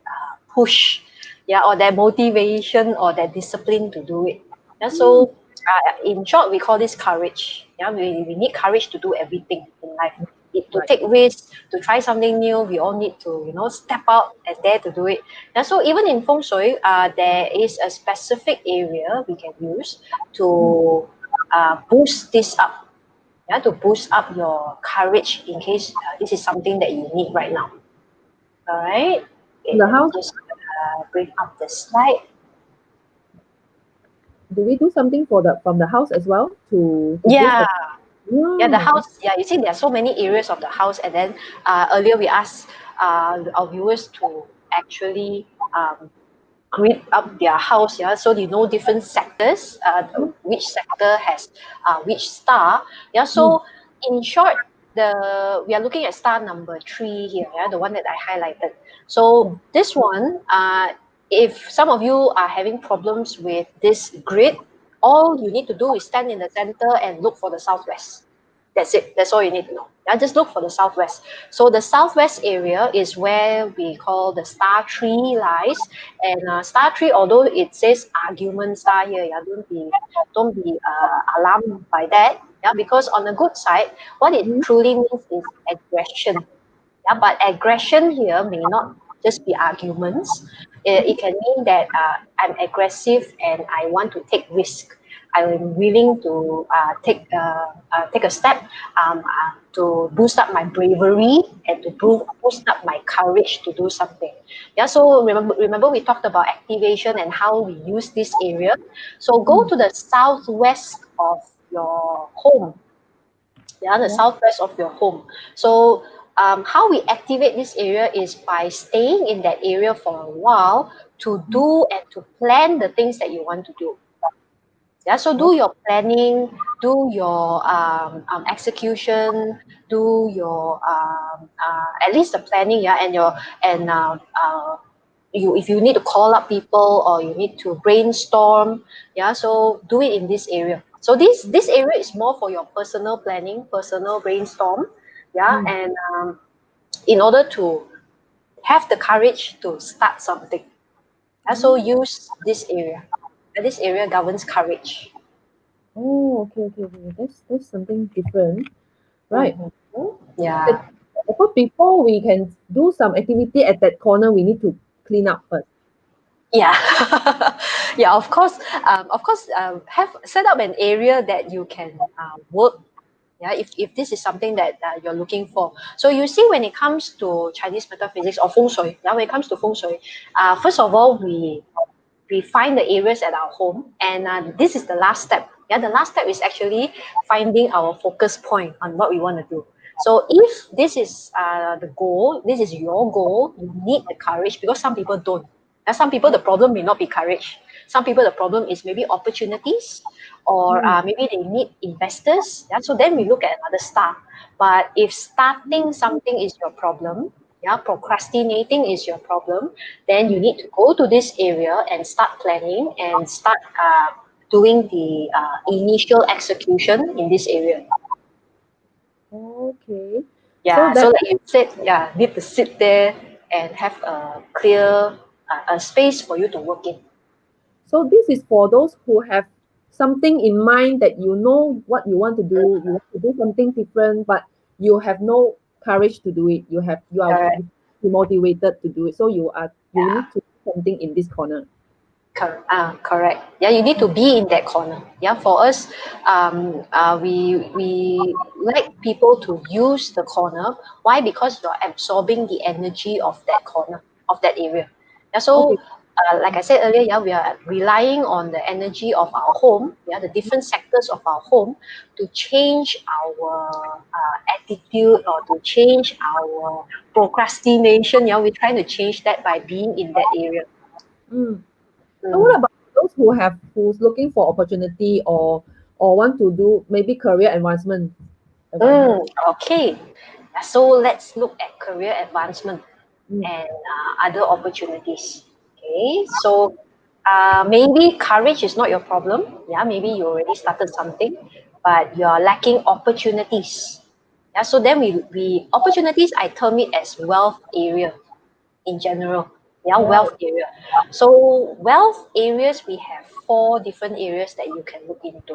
push, yeah, or that motivation or that discipline to do it. Yeah, mm, so in short, we call this courage. Yeah, we need courage to do everything in life. To right. take risks, to try something new, we all need to, step out and dare to do it. And so even in Feng Shui, there is a specific area we can use Mm. to boost this up. Yeah, to boost up your courage in case this is something that you need right now. All right. Okay, The let me house, just bring up the slide. do we do something for the from the house as well to boost Yeah, the yeah, the yeah. house. Yeah, you see, there are so many areas of the house, and then earlier we asked our viewers to actually grid up their house. Yeah, so you know different sectors. Which sector has which star. Yeah, Mm, so in short, we are looking at star number 3 here. Yeah, the one that I highlighted. So mm, this one, if some of you are having problems with this grid, all you need to do is stand in the center and look for the southwest. That's it. That's all you need to know. Yeah, just look for the southwest. So the southwest area is where we call the star tree lies. And star tree, although it says argument star here, yeah, don't be alarmed by that. Yeah, because on the good side, what it mm, truly means is aggression. Yeah, but aggression here may not just be arguments. It can mean that I'm aggressive and I want to take risk. I'm willing to take a step to boost up my bravery and to boost up my courage to do something. Yeah. So remember we talked about activation and how we use this area. So go mm. to the southwest of your home, yeah, the Yeah. southwest of your home. So how we activate this area is by staying in that area for a while to Mm. do and to plan the things that you want to do. Yeah, so Oh, do your planning, do your execution, do your at least the planning, yeah, and your and you if you need to call up people or you need to brainstorm, yeah, so do it in this area. So this area is more for your personal planning, personal brainstorm, yeah, mm, and in order to have the courage to start something. Yeah, so mm. use this area. And this area governs courage. Oh, okay. That's something different, right? Mhm. But Yeah. of course, before we can do some activity at that corner, we need to clean up first. Yeah, yeah. Of course. Have set up an area that you can work. Yeah, if this is something that you're looking for. So you see, when it comes to Chinese metaphysics or feng shui, yeah, when it comes to feng shui, first of all, we find the areas at our home, and this is the last step. Yeah, the last step is actually finding our focus point on what we want to do. So if this is the goal, this is your goal, you need the courage, because some people don't. And some people, the problem may not be courage. Some people, the problem is maybe opportunities, or Mm, maybe they need investors. Yeah, so then we look at another star. But if starting something is your problem, yeah, procrastinating is your problem, then you mm. need to go to this area and start planning and start doing the initial execution in this area. Okay. So Yeah, that so like you said, yeah, need to sit there and have a clear a space for you to work in. so this is for those who have something in mind that you know what you want to do. You want to do something different, but you have no courage to do it. You are Correct. motivated to do it. So you Yeah. need to do something in this corner. Correct. Yeah, you need to be in that corner. Yeah, for us, we like people to use the corner. Why? Because you're absorbing the energy of that corner, of that area. Yeah, so Okay. like I said earlier, yeah, we are relying on the energy of our home, yeah, the different sectors of our home to change our attitude or to change our procrastination. Yeah, we're trying to change that by being in that area. Mm. So what Mm. about those who's looking for opportunity or want to do maybe career advancement? Okay. So let's look at career advancement Mm. and other opportunities. Okay. So maybe courage is not your problem. Yeah. Maybe you already started something, but you are lacking opportunities. Yeah. So then we opportunities I term it as wealth area in general. Yeah, Wow. wealth area. So wealth areas we have four different areas that you can look into.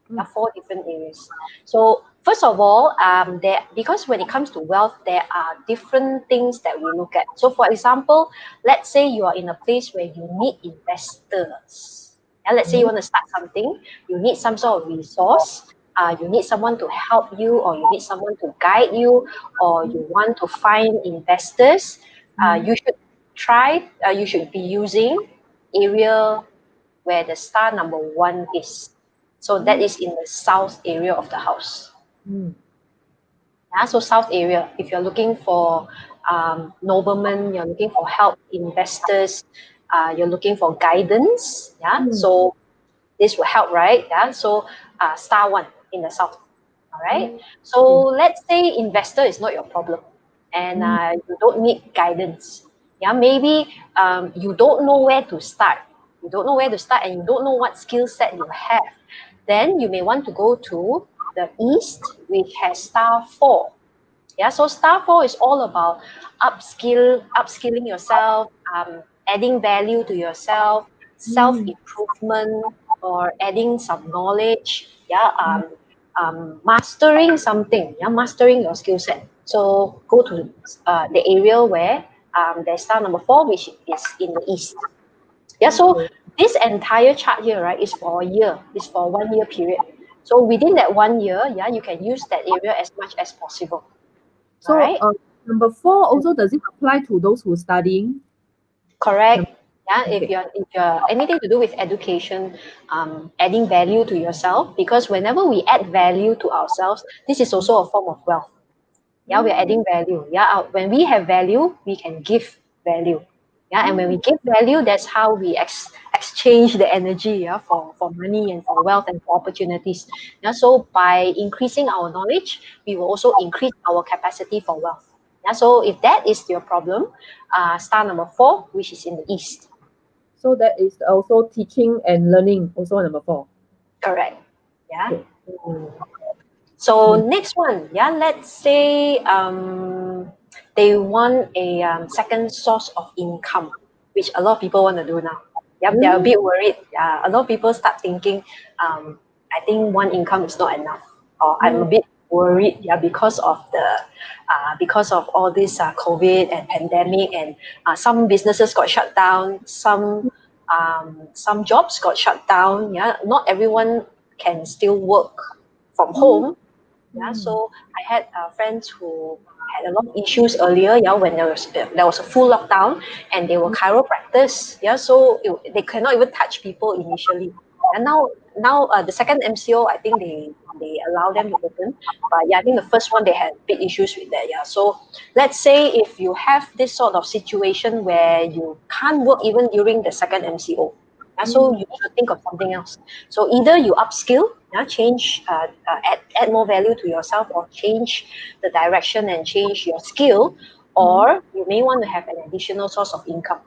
There Mm. are four different areas. So first of all, there because when it comes to wealth, there are different things that we look at. So for example, let's say you are in a place where you need investors. And let's say you Okay. want to start something, you need some sort of resource. You need someone to help you, or you need someone to guide you, or you want to find investors. Mm. You should try. You should be using area where the star number one is. So that Mm. is in the south area of the house. Mm. Yeah, so south area, if you're looking for noblemen, you're looking for help, investors, you're looking for guidance. Yeah, Mm. so this will help, right? Yeah, so star one in the south. All right. Mm. Okay. So let's say investor is not your problem, and Mm. you don't need guidance. Yeah, maybe you don't know where to start. You don't know where to start, and you don't know what skill set you have. Then you may want to go to the east, which has star four. Yeah, so star four is all about upskilling yourself, adding value to yourself, self Mm. improvement, or adding some knowledge. Yeah, Mm. mastering something. Yeah, mastering your skill set. So go to the area where there's star number four, which is in the east. Yeah, so Okay. this entire chart here, right, is for a year. It's for 1 year period. So within that 1 year, yeah, you can use that area as much as possible. All So right. number four also does it apply to those who are studying? Correct. Num- Yeah, Okay. if you're anything to do with education, adding value to yourself, because whenever we add value to ourselves, this is also a form of wealth. Yeah, we're Mm. adding value. Yeah, when we have value, we can give value. Yeah, and when we Mm. give value, that's how we exchange the energy, yeah, for money and for wealth and for opportunities. Yeah, so by increasing our knowledge, we will also increase our capacity for wealth. Yeah, so if that is your problem, star number four, which is in the east. So that is also teaching and learning, also number four. Correct. Yeah. Okay. Mm. So Mm. next one, yeah, let's say they want a second source of income, which a lot of people want to do now. Yep, they're a Mm. bit worried. A lot of people start thinking, I think one income is not enough, or I'm Mm. a bit worried, yeah, because of all this COVID and pandemic, and some businesses got shut down, some jobs got shut down. Yeah, not everyone can still work from Mm. home. Yeah, Mm. so I had friends who had a lot of issues earlier. Yeah, when there was a full lockdown, and they were chiropractors. Yeah, so they cannot even touch people initially. And now the second MCO, I think they allow them to open. But yeah, I think the first one they had big issues with that. Yeah, so let's say if you have this sort of situation where you can't work even during the second MCO. Yeah, so you Mm. need to think of something else. So either you upskill, yeah, change, add more value to yourself, or change the direction and change your skill, Mm. or you may want to have an additional source of income,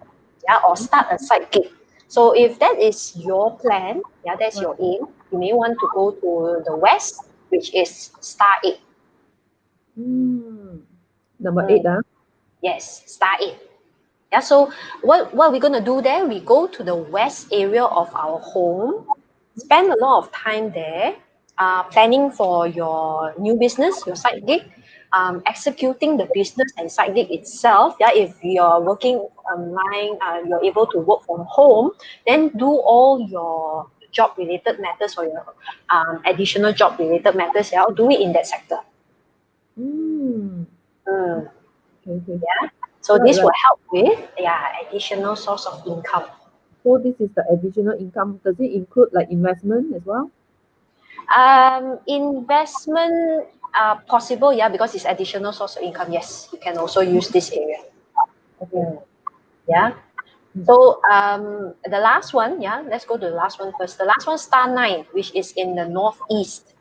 yeah, or start a side gig. So if that is your plan, yeah, that's Right. your aim, you may want to go to the west, which is star eight. Number Mm, 8, ah. yes, star 8. Yeah, so what we're gonna do there, we go to the west area of our home, spend a lot of time there, planning for your new business, your side gig, executing the business and side gig itself. Yeah, if you're working online, you're able to work from home, then do all your job related matters or your additional job related matters. Yeah, do it in that sector. Mm. Mm, Okay, okay. yeah. So Right, this will right. help with additional source of income. So this is the additional income. Does it include like investment as well? Investment possible, yeah, because it's additional source of income. Yes, you can also use this area. Okay. Mm, yeah. Mm. So the last one, yeah, let's go to the last one first. The last one, star nine, which is in the northeast.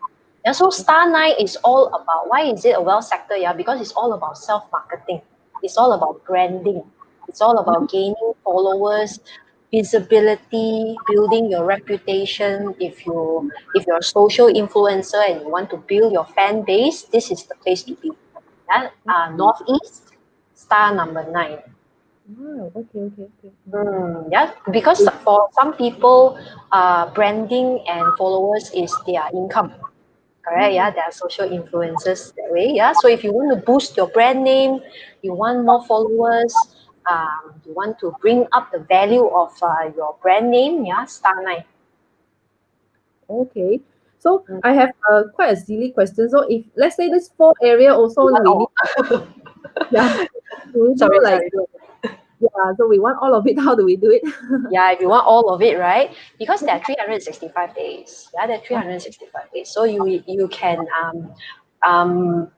Yeah, so star nine is all about why is it a well sector? Yeah, because it's all about self marketing. It's all about branding. It's all about gaining followers, visibility, building your reputation. If you're a social influencer and you want to build your fan base, this is the place to be. Yeah, northeast, star number nine. Wow. Okay, okay, okay. Yeah, because for some people, branding and followers is their income. Correct. Yeah, Mm. there are social influencers that way. Yeah. So if you want to boost your brand name, you want more followers, you want to bring up the value of your brand name. Yeah, star nine. Okay. So Mm. I have quite a silly question. So if let's say this four area also You want we need, all? yeah, we do Sorry, like, sorry. yeah. So we want all of it. How do we do it? Yeah, if you want all of it, right? Because there are 365 days. Yeah, there are 365 days. So you can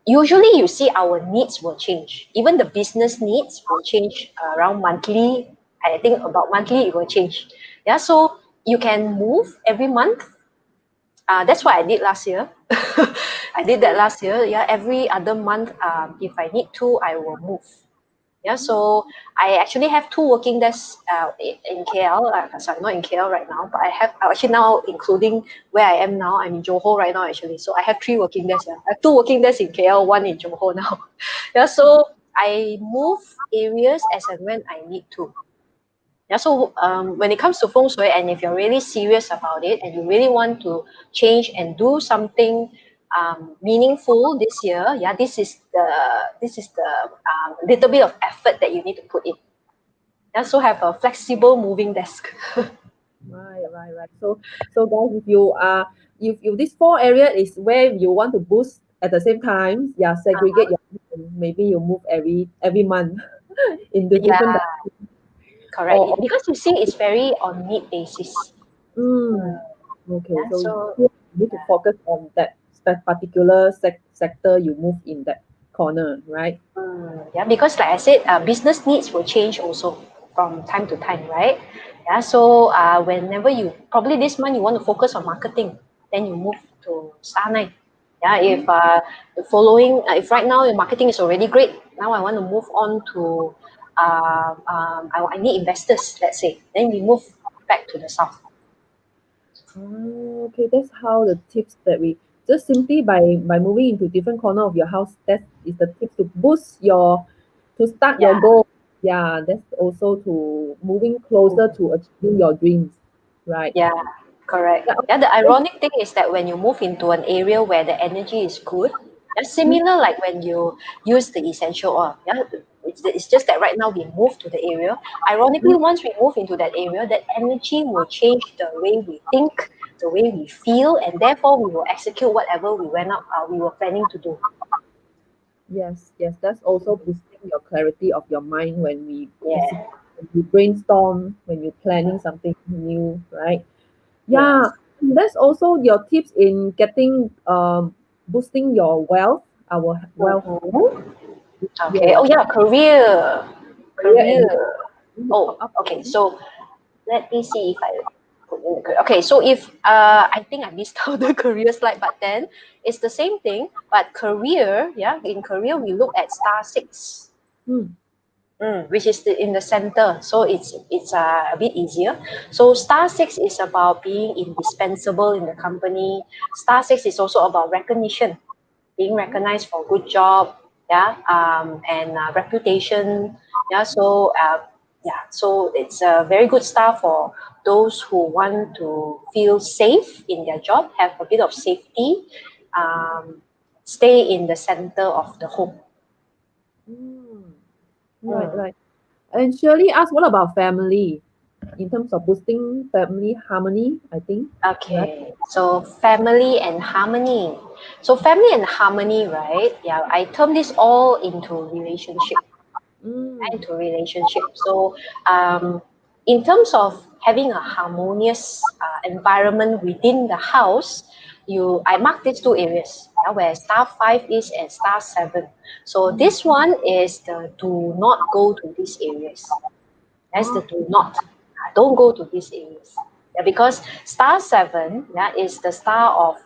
usually you see our needs will change. Even the business needs will change around monthly. I think about monthly it will change. Yeah, so you can move every month. That's what I did last year. I did that last year. Yeah, every other month, if I need to, I will move. Yeah, so I actually have two working desks in KL. Sorry, not in KL right now, but I have actually now, including where I am now, I'm in Johor right now actually. So I have three working desks. Yeah, I have two working desks in KL, one in Johor now. Yeah, so I move areas as and when I need to. Yeah, so when it comes to feng shui, and if you're really serious about it, and you really want to change and do something meaningful this year, yeah, this is the little bit of effort that you need to put in. Yeah, so have a flexible moving desk. Right, right, right. So guys, if you are, if this four area is where you want to boost at the same time, yeah, segregate your, maybe you move every month in the Yeah, different, correct. or Because you see, it's very on need basis. mm, okay. Yeah, So so you need to focus on that particular sector you move in that corner, right? Yeah, because like I said, business needs will change also from time to time, right? Yeah, so whenever you probably this month you want to focus on marketing, then you move to star nine. Yeah, if the following, if right now your marketing is already great, now I want to move on to, I need investors, let's say, then we move back to the south. Oh, okay, that's how the tips that we just simply by moving into different corner of your house, that is the tip to boost your, to start Yeah. your goal. Yeah, that's also to moving closer to achieving your dreams, right? Yeah, correct. Yeah. Yeah, the Okay. ironic thing is that when you move into an area where the energy is good, yeah, similar like when you use the essential oil. Yeah, it's just that right now we move to the area. Ironically, once we move into that area, that energy will change the way we think, the way we feel, and therefore we will execute whatever we were planning to do. Yes, yes, that's also boosting your clarity of your mind when we Yeah. when you brainstorm, when you're planning something new, right? Yeah, Yes. that's also your tips in getting boosting your wealth, our wealth, Mhm. Okay. your Oh yeah, career. career, and Career. you need to top Oh, up. okay. So let me see if I put in the career. Okay, so if I think I missed out the career slide, but then it's the same thing. But career, yeah, in career we look at star six, Hmm. which is in the center. So it's a bit easier. So star six is about being indispensable in the company. Star six is also about recognition. being recognized for good job, yeah, and reputation, yeah. So it's a very good style for those who want to feel safe in their job, have a bit of safety, um, stay in the center of the home. Mm. Right, Mm. right. And Shirley asked, what about family? In terms of boosting family harmony, I think. Right? Okay, so family and harmony. So family and harmony, right? Yeah, I term this all into relationship. Mm. Into relationship. So, in terms of having a harmonious environment within the house, I mark these two areas, yeah, where star five is and star seven. So Mm. this one is the do not go to these areas. That's the Oh. do not. Don't go to these areas. Yeah, because star seven, yeah, is the star of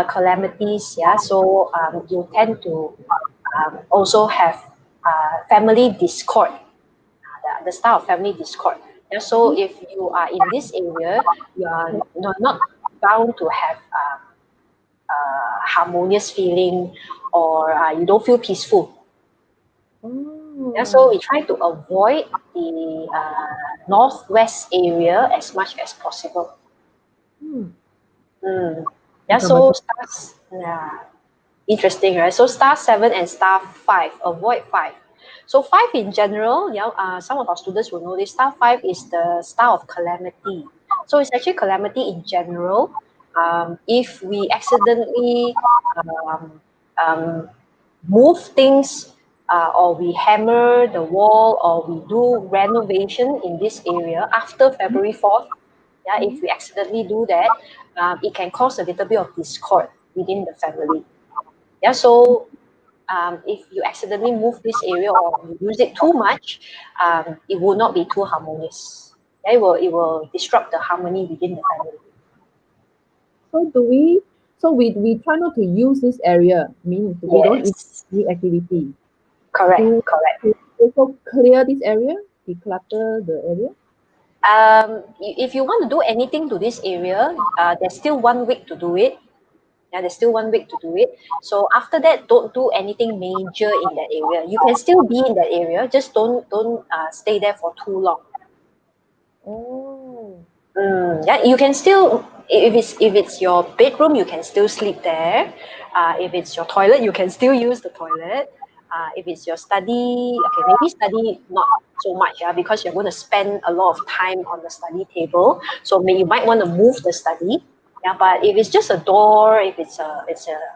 calamities. Yeah, so you tend to also have family discord, the style of family discord. Yeah, so Mm. if you are in this area, you are not bound to have harmonious feeling, or you don't feel peaceful. Yeah, so Oh. we try to avoid the northwest area as much as possible. Hmm. Mm. Yeah, Macam macam. so stars, yeah, interesting, right? So star seven and star five, avoid five. So five in general, yeah, some of our students will know this. Star five is the star of calamity. So it's actually calamity in general. If we accidentally um, um, move things, or we hammer the wall, or we do renovation in this area after February 4th, yeah, if Mhm. we accidentally do that, it can cause a little bit of discord within the family. Yeah, so if you accidentally move this area or you use it too much, it will not be too harmonious. Yeah, it will disrupt the harmony within the family. So do we? So we try not to use this area. Meaning we don't even Yes, do activity. correct, Do correct. we also clear this area? Declutter the area. If you want to do anything to this area, there's still 1 week to do it. Yeah, there's still 1 week to do it. So after that, don't do anything major in that area. You can still be in that area, just don't stay there for too long. Oh. Yeah, you can still, if it's your bedroom, you can still sleep there. If it's your toilet, you can still use the toilet. If it's your study, okay, maybe study not so much, yeah, because you're going to spend a lot of time on the study table. So you might want to move the study. Yeah, but if it's just a door, if it's a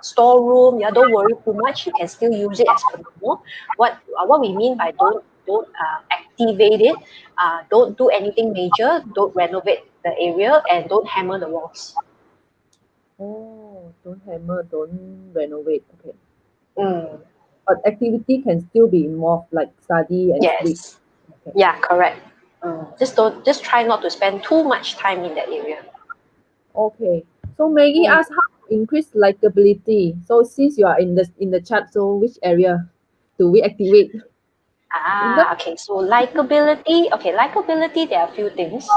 storeroom, yeah, don't worry too much. You can still use it as per normal. What we mean by don't activate it, don't do anything major, don't renovate the area, and don't hammer the walls. Oh. Don't hammer. Don't renovate. Okay. Mm, But activity can still be involved, like study and sleep. yes. Okay. Yeah, correct. Just try not to spend too much time in that area. Okay. So Maggie Mm. asked how to increase likability. So since you are in the chat, so which area do we activate? In the Okay. So likability. Okay, likability. There are a few things.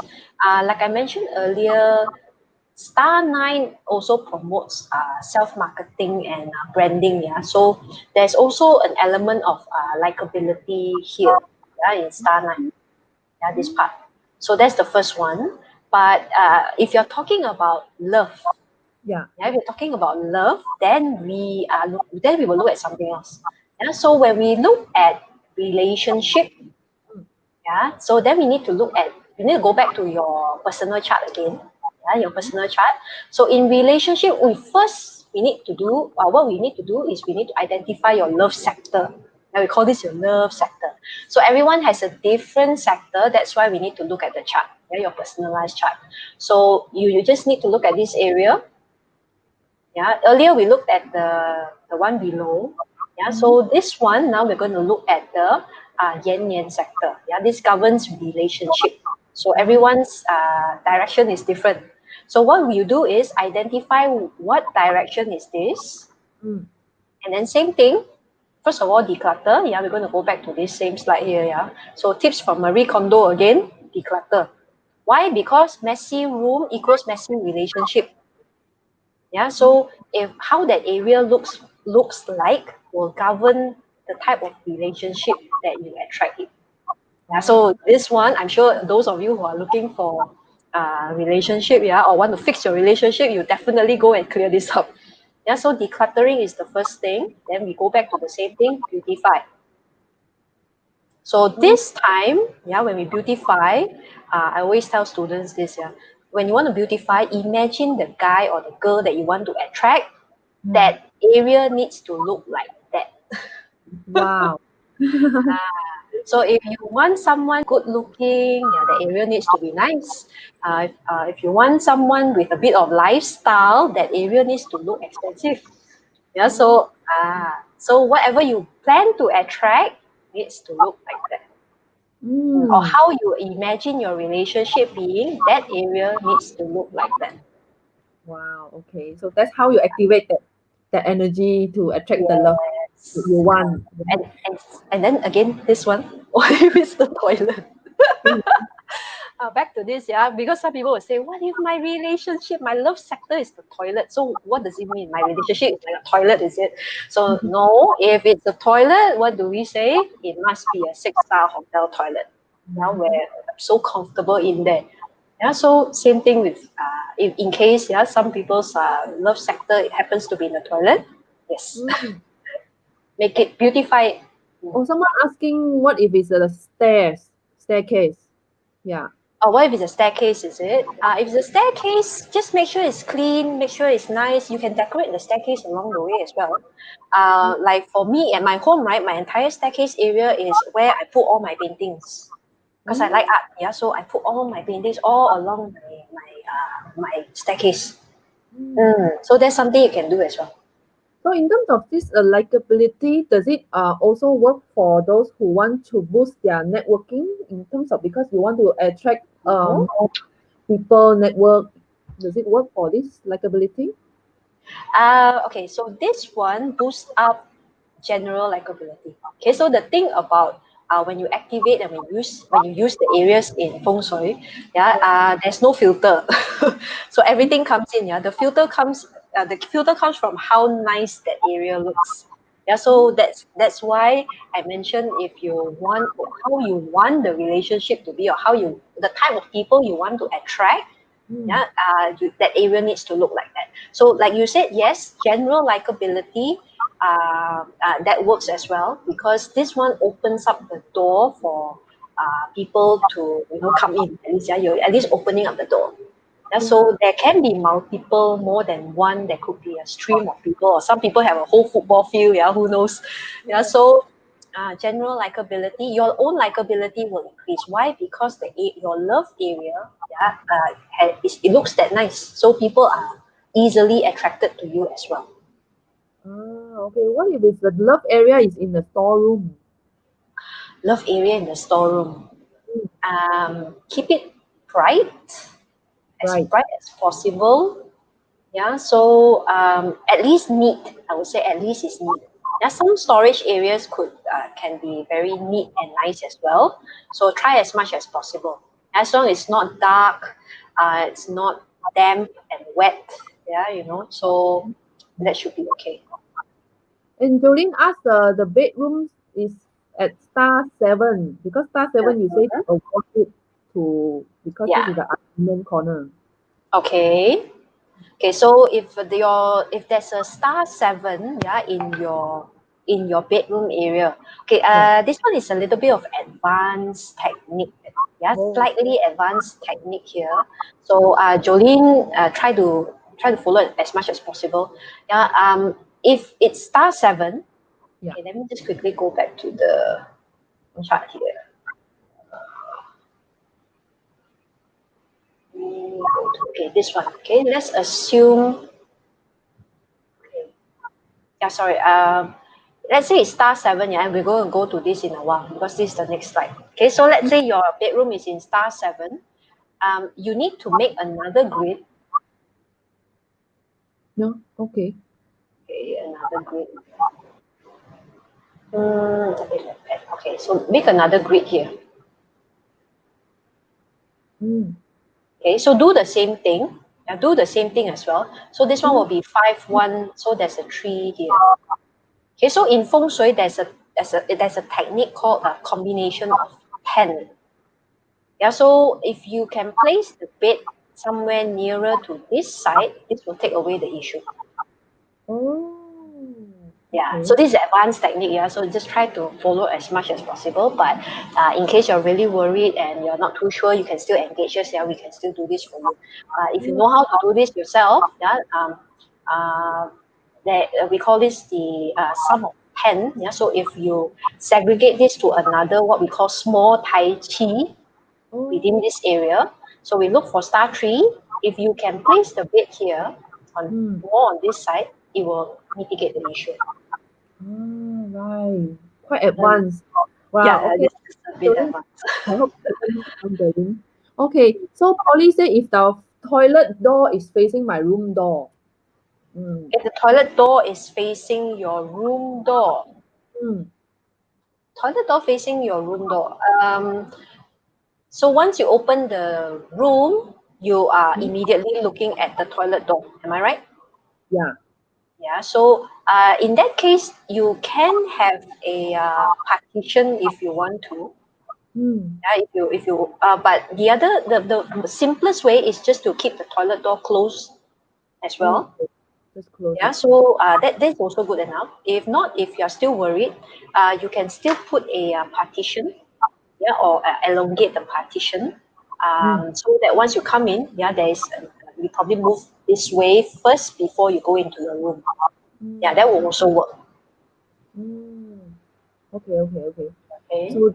Like I mentioned earlier, Star Nine also promotes self marketing and branding. Yeah, so there's also an element of likability here. Yeah, in Star Nine. Yeah, this part. So that's the first one. But if you're talking about love, yeah. yeah, if you're talking about love, then we will look at something else. Yeah, so when we look at relationship, Mm. yeah, so then we need to go back to your personal chart again. Yeah, your personal chart. So in relationship, we need to do what we need to do is we need to identify your love sector. And we call this your love sector. So everyone has a different sector. That's why we need to look at the chart. Yeah, your personalized chart. So you just need to look at this area. Yeah, earlier we looked at the one below. Yeah, Mm-hmm. so this one now we're going to look at the yin yang sector. Yeah, this governs relationship. So Mm-hmm. everyone's direction is different. So what you do is identify what direction is this, Mm. and then same thing. First of all, declutter. Yeah, we're going to go back to this same slide here. Yeah. So tips from Marie Kondo again. Declutter. Why? Because messy room equals messy relationship. Yeah, so if how that area looks like will govern the type of relationship that you attract in. Yeah, so this one, I'm sure those of you who are looking for relationship, yeah, or want to fix your relationship, you definitely go and clear this up. Yeah, so decluttering is the first thing. Then we go back to the same thing, beautify. So Oh, this time, yeah, when we beautify, I always tell students this, yeah. When you want to beautify, imagine the guy or the girl that you want to attract, mm. that area needs to look like that. Wow. So if you want someone good looking, yeah, the area needs to be nice. If you want someone with a bit of lifestyle, that area needs to look expensive. Yeah, Oh, so whatever you plan to attract needs to look like that. Or mm. how you imagine your relationship being, that area needs to look like that. Wow. Okay. So that's how you activate that energy to attract the love that you Yes. want. And, and, and then again, this one, what if it's the toilet? Back to this, yeah, because some people will say, what if my relationship, my love sector is the toilet? So what does it mean? My relationship is like a toilet, is it? So no, if it's a toilet, what do we say? It must be a 6-star hotel toilet. Yeah, where I'm so comfortable in there. Yeah, so same thing with in case, yeah, some people's love sector it happens to be in the toilet. Yes, Mm. make it beautify it. Oh, someone asking what if it's a staircase? Yeah. Or what if it's a staircase, is it? If it's a staircase, just make sure it's clean, make sure it's nice. You can decorate the staircase along the way as well. Like for me at my home, right, my entire staircase area is where I put all my paintings. Because I like Mm. art, yeah. So I put all my paintings all along my staircase. Mm. So that's something you can do as well. So in terms of this likability, does it also work for those who want to boost their networking in terms of because you want to attract Mhm. more people network? Does it work for this likability? Okay, so this one boosts up general likability. Okay, so the thing about when you activate and when you use the areas in Feng Shui, yeah, there's no filter, so everything comes in. Yeah, the filter comes from how nice that area looks. Yeah, so that's why I mentioned if you want how you want the relationship to be or how you the type of people you want to attract, Mm. yeah, that area needs to look like that. So like you said, yes, general likability, that works as well because this one opens up the door for people to come in. At least, yeah, you're at least opening up the door. Yeah, Yeah. so there can be multiple, more than one. There could be a stream of people, or some people have a whole football field. Yeah, who knows? Yeah, so general likability, your own likability will increase. Why? Because your love area, yeah, it looks that nice, so people are easily attracted to you as well. Okay. What if it's the love area is in the storeroom? Love area in the storeroom. Mm. Keep it bright, as Right. bright as possible. Yeah, so at least neat. I would say at least it's neat. Yeah, some storage areas can be very neat and nice as well. So try as much as possible. As long as it's not dark, it's not damp and wet. Yeah, so that should be okay. And Jolene asked the bedroom is at star seven because star seven you say to Mhm. avoid it to because this Yeah. is the argument corner. Okay. Okay, so if there's a star 7, yeah, in your bedroom area. Okay, Yeah. this one is a little bit of advanced technique. Yeah, Oh, slightly advanced technique here. So Jolene, try to follow it as much as possible. Yeah, if it's star 7, yeah. okay, let me just quickly go back to the Okay. chart here. Okay, this one. Okay, let's assume. Okay, yeah, sorry. Let's say it's star 7, yeah, and we're going to go to this in a while because this is the next slide. Okay, so let's say your bedroom is in star 7. You need to make another grid. No. Okay. Okay, another grid. Okay, so make another grid here. Mm. Okay, so do the same thing. Yeah, do the same thing as well. So this one will be 5-1. So there's a 3 here. Okay, so in Feng Shui, there's a technique called a combination of 10. Yeah, so if you can place the bed somewhere nearer to this side, this will take away the issue. Oh, Yeah, okay. so this is advanced technique. Yeah, so just try to follow as much as possible. But in case you're really worried and you're not too sure, you can still engage us. Yeah, we can still do this for you. If you know how to do this yourself, yeah, uh, we call this the sum of 10. Yeah, so if you segregate this to another what we call small Tai Chi within Oh, this area, so we look for star 3. If you can place the bed here on more on this side, it will mitigate the issue. right. Quite Um, advanced. yeah, Wow. yeah, Okay. this is a bit Jolene, advanced. I hope you understand, Jolene. Okay. So Polly say if the toilet door is facing my room door. Mm. If the toilet door is facing your room door, Mm. toilet door facing your room door. So once you open the room, you are Mm. immediately looking at the toilet door. Am I right? Yeah. Yeah. So in that case, you can have a partition if you want to. Mm. Yeah, if you but the simplest way is just to keep the toilet door closed as well. Okay. Just close Yeah, it. so that's also good enough. If not, if you're still worried, you can still put a partition, yeah, or elongate the partition, Mm. so that once you come in, yeah, you probably move this way first before you go into your room. Yeah, that will Mm. also work. Mm. Okay. Okay. So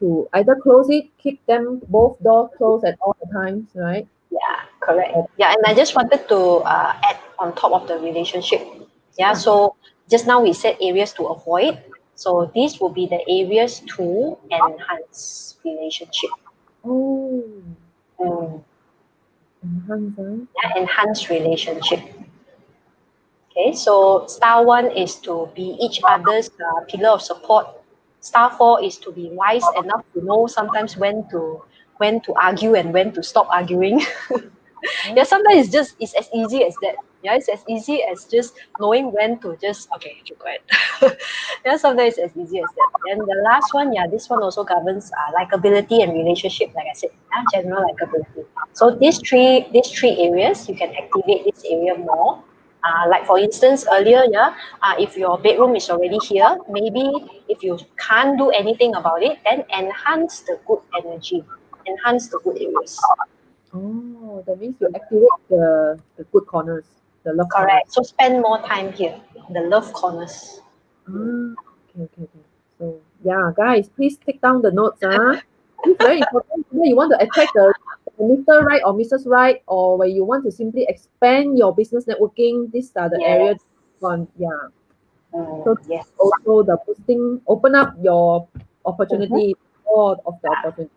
to either close it, keep them both doors closed at all the times, right? Yeah, correct. Or- Yeah, and I just wanted to add on top of the relationship. Yeah, so just now we said areas to avoid. So these will be the areas to enhance relationship. Oh, Mm. enhance, huh? Yeah, enhance relationship. Okay, so star 1 is to be each other's pillar of support. Star 4 is to be wise enough to know sometimes when to argue and when to stop arguing. Yeah, Oh, sometimes it's as easy as that. Yeah, it's as easy as just knowing when to just okay, keep quiet. Yeah, sometimes it's as easy as that. Then the last one, yeah, this one also governs likability and relationship, like I said, yeah, general likability. So these three areas, you can activate this area more. Like for instance, earlier, yeah, if your bedroom is already here, maybe if you can't do anything about it, then enhance the good energy, enhance the good areas. oh, that means you activate the good corners, the love corners. Correct. So spend more time here, the love corners. Okay. So yeah, guys, please take down the notes. It's very important whether you want to attract the Mr. Right or Mrs. Right, or where you want to simply expand your business networking. These are the areas. Yes. On yeah. Mm, So yes. also the boosting, open up your Mm-hmm. opportunity, all of the opportunity.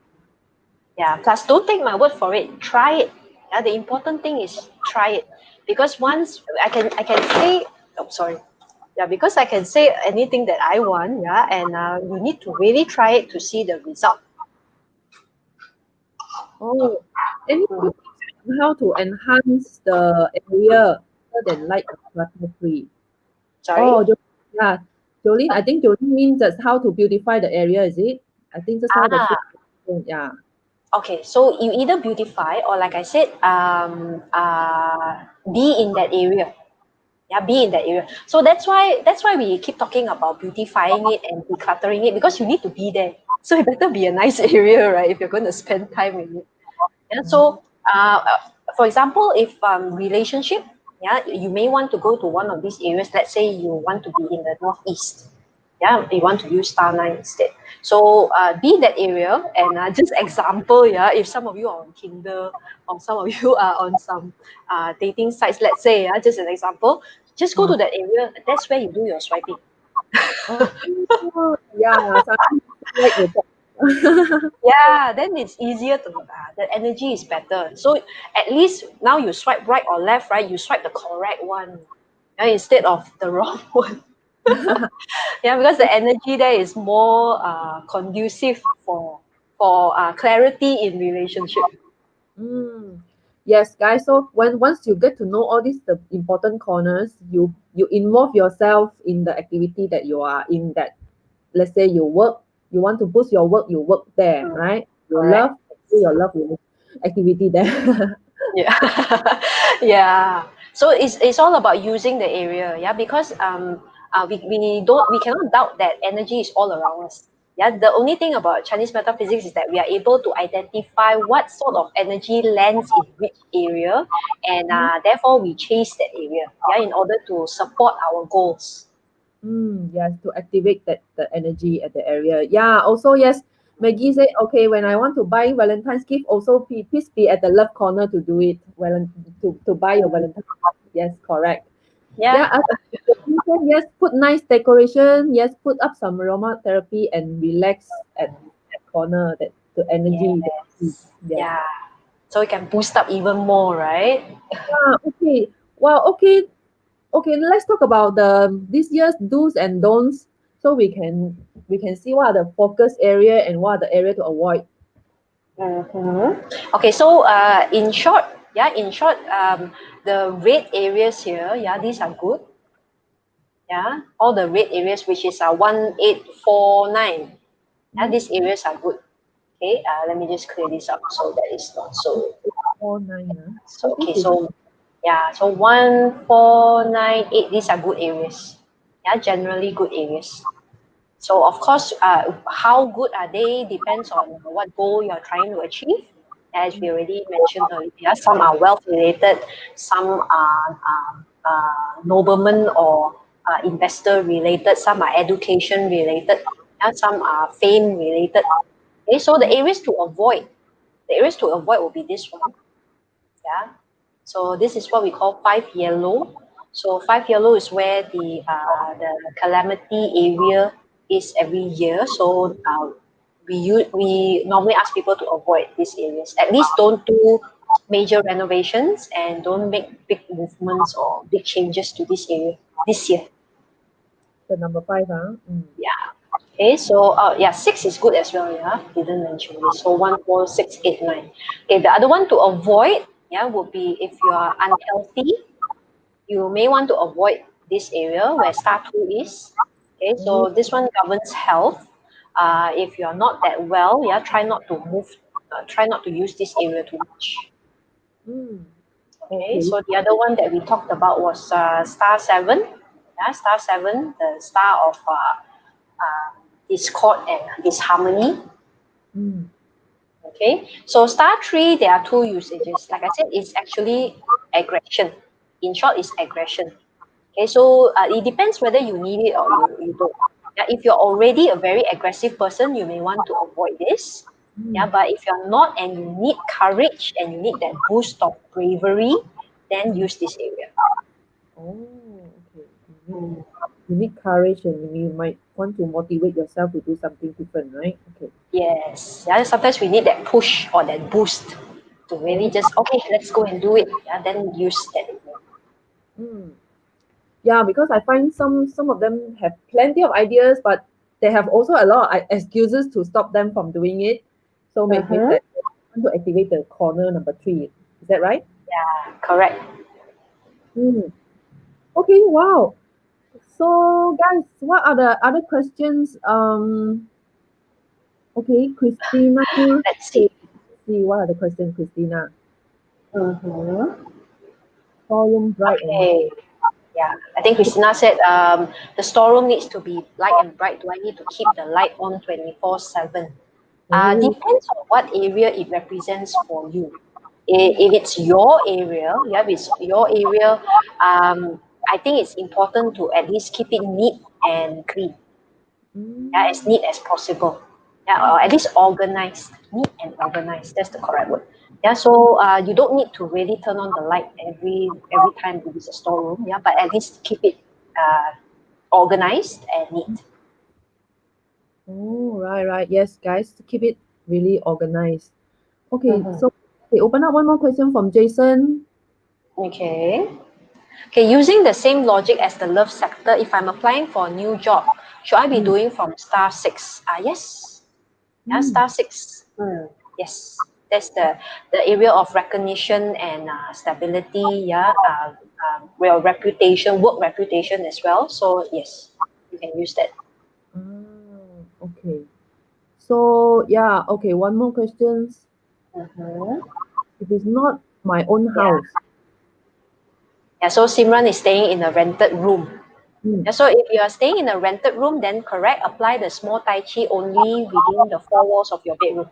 Yeah. Plus, don't take my word for it. Try it. Yeah. The important thing is try it, because once I can say, oh sorry, yeah, because I can say anything that I want. Yeah, and you need to really try it to see the result. Oh, any Mm. good tips on how to enhance the area other than light and clutter free? Sorry. Oh, yeah, Jolene, I think Jolene means that's how to beautify the area, is it? I think just now the Ah. shift. Yeah. Okay. So you either beautify or, like I said, be in that area. Yeah, be in that area. So that's why we keep talking about beautifying it and decluttering it, because you need to be there. So it better be a nice area, right? If you're going to spend time in it. And Oh, so, for example, if relationship, yeah, you may want to go to one of these areas. Let's say you want to be in the northeast. Yeah, you want to use star 9 instead. So be in that area, and just example, yeah, if some of you are on Tinder or some of you are on some dating sites, let's say, yeah, just an example, just go uh, to that area. That's where you do your swiping. oh, yeah. So I like the Yeah, then it's easier to, the energy is better. So at least now you swipe right or left, right? You swipe the correct one, yeah, instead of the wrong one. Yeah, because the energy there is more conducive for clarity in relationship. Mm. Yes, guys. So once you get to know all these the important corners, you involve yourself in the activity that you are in. That let's say you work, you want to boost your work, you work there, Mm, right? You correct. love do your love activity there. Yeah. Yeah. So it's all about using the area, yeah, because we cannot doubt that energy is all around us. Yeah, the only thing about Chinese metaphysics is that we are able to identify what sort of energy lands in which area, and therefore we chase that area, yeah, in order to support our goals. Yes, to activate that the energy at the area. Yeah. Also, yes. Maggie said, okay, when I want to buy Valentine's gift, also please be at the left corner to do it. To buy your Mm. Valentine's. Yes, correct. Yeah, Yeah. as you said, yes, put nice decoration. Yes, put up some aromatherapy and relax at that corner. That the energy. Yes. Yes. Yeah. So we can boost up even more, right? Ah, okay. Well, okay. Okay, let's talk about the this year's do's and don'ts, so we can see what are the focus area and what are the area to avoid. Okay, so in short, yeah, the red areas here, yeah, these are good. Yeah, all the red areas, which is 1849. Yeah, Hmm? these areas are good. Okay, let me just clear this up so that is not so. 849. So So this okay, is so yeah, so 1498. These are good areas. Yeah, generally good areas. So of course, how good are they depends on what goal you're trying to achieve. As we already mentioned earlier, some are wealth related, some are nobleman or investor related, some are education related, and some are fame related. Okay, so the areas to avoid will be this one. Yeah. So this is what we call five yellow. So five yellow is where the calamity area is every year. So we normally ask people to avoid these areas. At least don't do major renovations and don't make big movements or big changes to this area this year. the number five, huh? Yeah. Okay, so yeah, six is good as well. Yeah, didn't mention this. So one, four, six, eight, nine. Okay, the other one to avoid, yeah, would be if you are unhealthy, you may want to avoid this area where star two is. Okay, Oh, so this one governs health. If you are not that well, yeah, try not to use this area too much. mm, Okay, okay. so the other one that we talked about was star seven. Yeah, star seven, the star of discord and disharmony. Mm, Okay, so star three, there are two usages. Like I said, it's actually aggression. In short, it's aggression. Okay, so it depends whether you need it or you don't. Yeah, if you're already a very aggressive person, you may want to avoid this. Yeah, mm. but if you're not and you need courage and you need that boost of bravery, then use this area. Oh, okay. Mm. You need courage and you might want to motivate yourself to do something different, right? Okay. Yes. Yeah, sometimes we need that push or that boost to really Oh, just, okay, let's go and do it. Yeah, then use that area. mm. Yeah, because I find some of them have plenty of ideas, but they have also a lot of excuses to stop them from doing it. So maybe Mm-hmm. that want to activate the corner number three. Is that right? Correct. Mm. Okay, wow. So guys, what are the other questions? Okay, Christina. Let's Okay, see. see what are the questions, Christina? Mm-hmm. Forum bright and Okay. Yeah. I think Christina said the storeroom needs to be light and bright. Do I need to keep the light on 24/7? oh, Depends on what area it represents for you. If it's your area, yeah, if it's your area, I think it's important to at least keep it neat and clean. Yeah, as mm, neat as possible. Yeah, or at least organized, neat and organized. That's the correct word. Yeah, so you don't need to really turn on the light every time it is a storeroom. Yeah, but at least keep it organized and neat. oh, right. Yes, guys, to keep it really organized. Okay, Mm-hmm. so okay, open up one more question from Jason. Okay. Okay, using the same logic as the love sector, if I'm applying for a new job, should I be Mm, doing from star six? Yes. Yeah, mm, star six. Yes. That's the area of recognition and stability. Yeah, well, reputation, work reputation as well. So yes, you can use that. Okay. So yeah, okay, one more questions. Mm-hmm. If it's not my own Yeah. house, Yeah. So Simran is staying in a rented room. mm, Yeah, so if you are staying in a rented room, then correct, apply the small Tai Chi only within the four walls of your bedroom.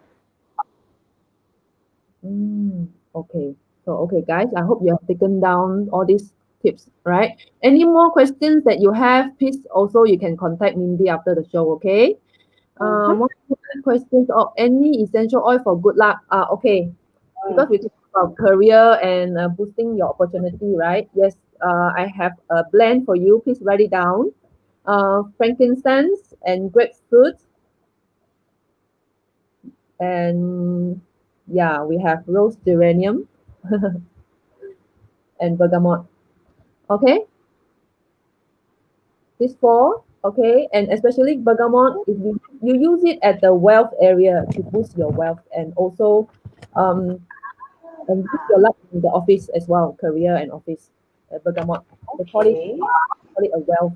okay. So okay, guys, I hope you have taken down all these tips, right? Any more questions that you have, please also you can contact Mindy after the show, okay? Mm-hmm. One more questions or any essential oil for good luck? Okay, because we talk about career and boosting your opportunity, right? Yes, I have a blend for you. Please write it down. Frankincense and grapefruit, and yeah, we have rose geranium and bergamot. Okay, these four. Okay, and especially bergamot, if you use it at the wealth area to boost your wealth um, and boost your luck in the office as well, career and office. Bergamot, they Okay. call it a wealth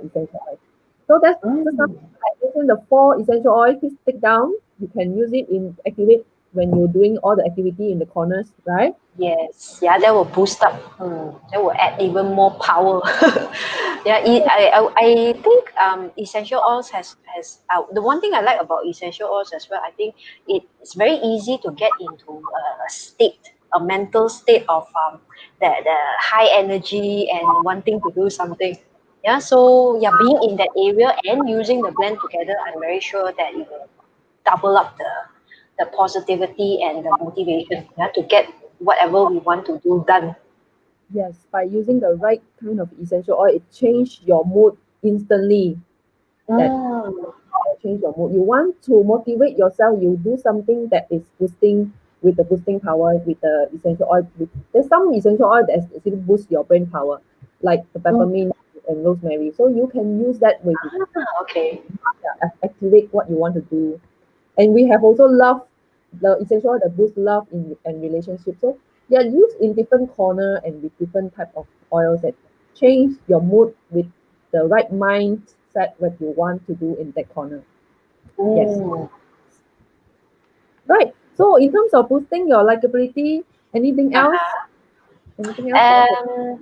essential oil. So that's just now Mm. I mentioned the four essential oil. Please take down. You can use it in activate when you're doing all the activity in the corners, right? Yes, yeah, that will boost up. That will add even more power. Yeah, I think essential oils has the one thing I like about essential oils as well. I think it's very easy to get into a state, a mental state of the high energy and wanting to do something. Yeah, so yeah, being in that area and using the blend together, I'm very sure that it will double up the positivity and the motivation, yeah, to get whatever we want to do done. Yes, by using the right kind of essential oil, it change your mood instantly. That Mm, change your mood. You want to motivate yourself, you do something that is boosting with the boosting power with the essential oil. There's some essential oil that actually boost your brain power, like the mm. peppermint and rosemary. So you can use that with Okay. activate what you want to do. And we have also love, the essential oil that boost love in and relationship. So they are used in different corner and with different type of oils that change your mood with the right mindset what you want to do in that corner. Yes. Mm. Right. So in terms of boosting your likability, anything else? Uh-huh. Anything else for us?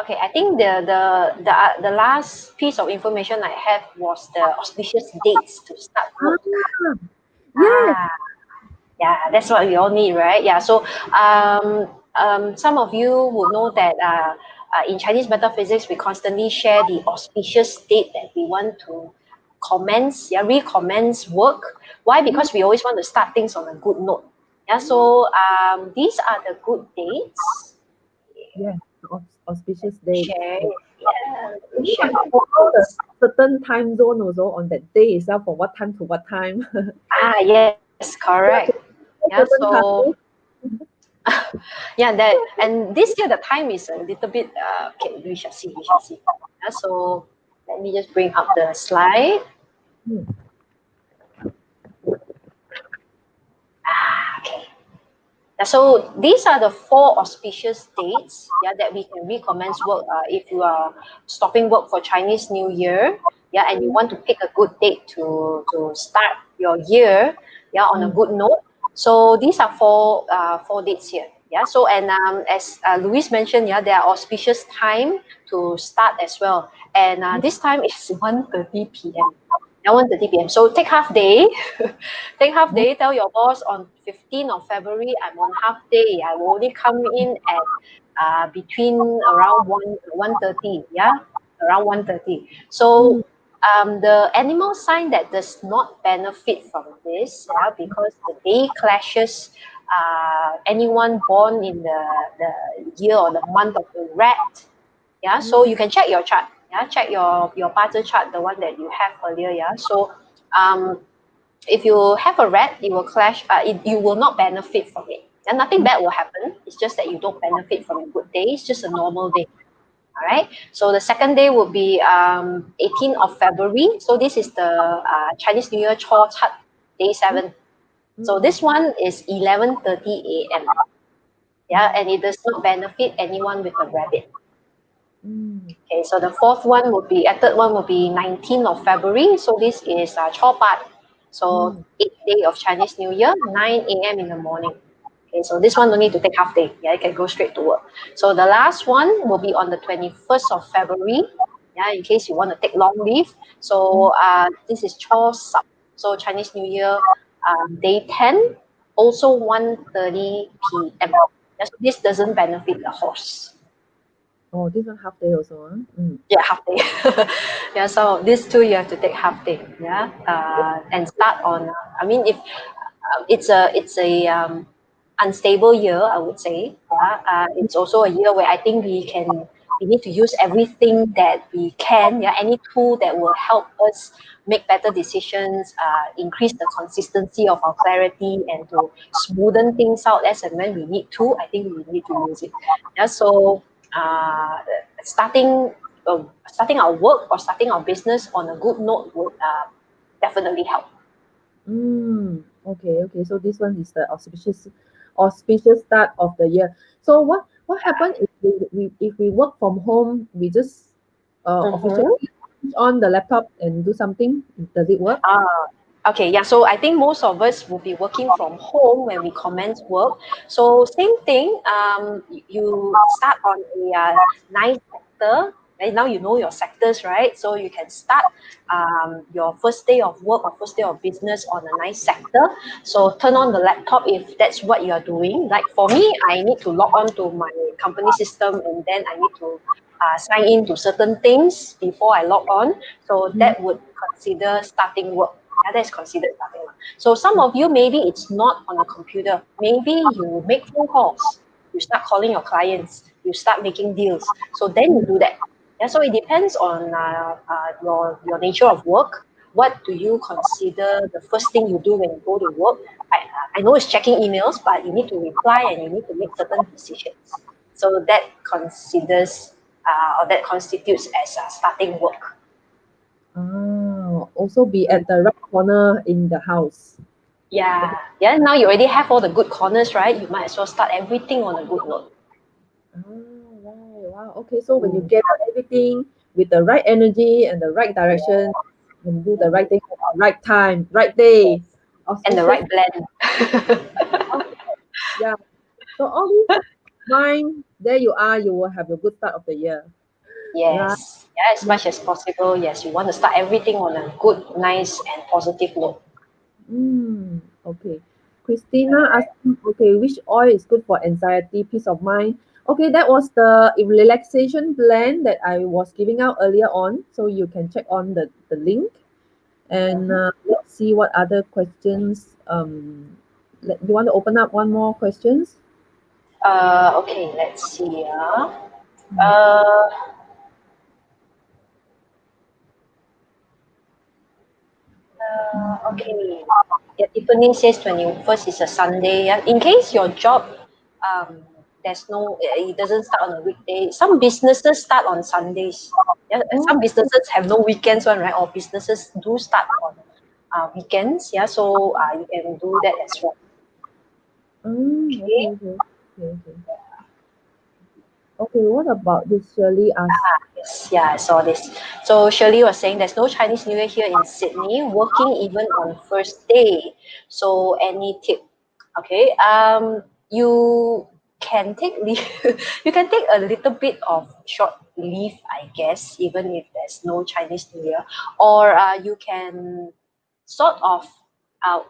Okay, I think the last piece of information I have was the auspicious dates to start work. Ah, yes. Ah, yeah, that's what we all need, right? Yeah. So some of you would know that in Chinese metaphysics, we constantly share the auspicious date that we want to commence, yeah, recommence work. Why? Mm, Because we always want to start things on a good note. Yeah. So these are the good dates. yes. Auspicious days. Share, Yes. yeah, let me You share must my follow the dates. certain time zone also on that day itself from what time to what time. Ah, yes, correct. Yeah. Certain So time. yeah, that and this year the time is a little bit okay, we shall see, we shall see. Yeah, so let me just bring up the slide. Hmm. Okay. Yeah, so these are the four auspicious dates, yeah, that we can recommence work if you are stopping work for Chinese New Year, yeah, and you want to pick a good date to start your year, yeah, on a Hmm. good note. So these are four dates here. Yeah. So and as Louise mentioned, yeah, there are auspicious time to start as well, and this time is 1:30 p.m. Yeah, 1:30 p.m. So take half day. Take half Hmm. day. Tell your boss on 15th of February, I'm on half day. I will only come in at between around 1:30. Yeah, around 1:30. Hmm. So the animal sign that does not benefit from this, yeah, because the day clashes anyone born in the year or the month of the rat. Yeah, so you can check your chart. Yeah, check your parter chart, the one that you have earlier. Yeah, so um, if you have a rat, it will clash. You will not benefit from it. And nothing bad will happen. It's just that you don't benefit from a good day. It's just a normal day. All right. So the second day would be 18th of February. So this is the Chinese New Year Chor Chat, day 7. So this one is 11:30 a.m. Yeah, and it does not benefit anyone with a rabbit. Okay, so the third one will be 19th of February. So this is Chopat. So 8th day of Chinese New Year, 9 a.m. in the morning. Okay, so this one don't need to take half day. Yeah, you can go straight to work. So the last one will be on the 21st of February. Yeah, in case you want to take long leave. So this is Cho Sap. So Chinese New Year, day 10, also 1:30 p.m. Yeah, so this doesn't benefit the horse. Oh, this one half day also. Yeah, half day. Yeah, so these two you have to take half day. Yeah, and start on. I mean, if it's a unstable year, I would say. Yeah, it's also a year where I think we need to use everything that we can. Yeah, any tool that will help us make better decisions, increase the consistency of our clarity, and to smoothen things out as and when we need to. I think we need to use it. Yeah, so uh, starting starting our work or starting our business on a good note would definitely help. Okay, okay. So this one is the auspicious start of the year. So what happens if we work from home? We just officially Mm-hmm. switch on the laptop and do something. Does it work? Okay, yeah. So I think most of us will be working from home when we commence work. So same thing. You start on a nice sector. Right now you know your sectors, right? So you can start your first day of work or first day of business on a nice sector. So turn on the laptop if that's what you are doing. Like for me, I need to log on to my company system and then I need to sign in to certain things before I log on. So Mm, that would consider starting work. Yeah, that's considered starting work. So some of you, maybe it's not on the computer. Maybe you make phone calls. You start calling your clients. You start making deals. So then you do that. Yeah, so it depends on your nature of work. What do you consider the first thing you do when you go to work? I know it's checking emails, but you need to reply and you need to make certain decisions. So that that constitutes as starting work. Also be at the right corner in the house. Yeah, yeah. Now you already have all the good corners, right? You might as well start everything on a good note. Right. Wow. Okay. So when you Mm. get everything with the right energy and the right direction, and do the right thing at the right time, right Yes. day, And the auspicious. right blend. Okay. Yeah. So all these mind, there you are. You will have a good start of the year. Right. Yes. Yeah, as Yeah. much as possible. Yes, you want to start everything on a good, nice, and positive note. Okay. Christina asking, okay, which oil is good for anxiety, peace of mind? Okay, that was the relaxation blend that I was giving out earlier on. So you can check on the link. And Mhm. let's see what other questions. You want to open up one more questions? Okay, let's see. Uh, okay. Yeah, Tiffany says 21st is a Sunday. Yeah. In case your job, there's no, it doesn't start on a weekday. Some businesses start on Sundays. Yeah, Oh, some businesses have no weekends one, right? Or businesses do start on weekends. Yeah, so you can do that as well. okay, Okay. okay, okay, okay. Okay, what about this Shirley asked? Yes, yeah, I saw this. So Shirley was saying there's no Chinese New Year here in Sydney, working even on first day. So any tip? Okay. You can take leave. You can take a little bit of short leave, I guess, even if there's no Chinese New Year, or you can sort of. Uh,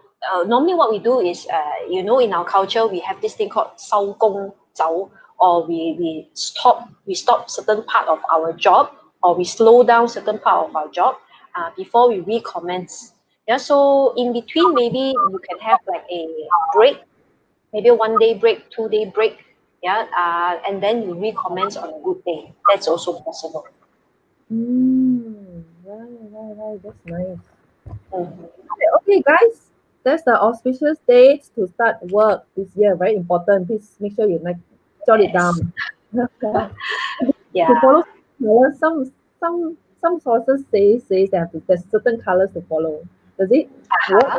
Normally, what we do is, in our culture, we have this thing called 收工走, or we stop certain part of our job, or we slow down certain part of our job before we recommence. Yeah, so in between, maybe you can have like a break, maybe a 1 day break, 2 day break. Yeah, and then you recommence on a good day. That's also possible. Right. That's nice. Mhm. Okay, guys, that's the auspicious dates to start work this year. Very important. Please make sure you like jot it Yes. down. Yeah. To follow colors, some sources says that there's certain colors to follow. Does it work?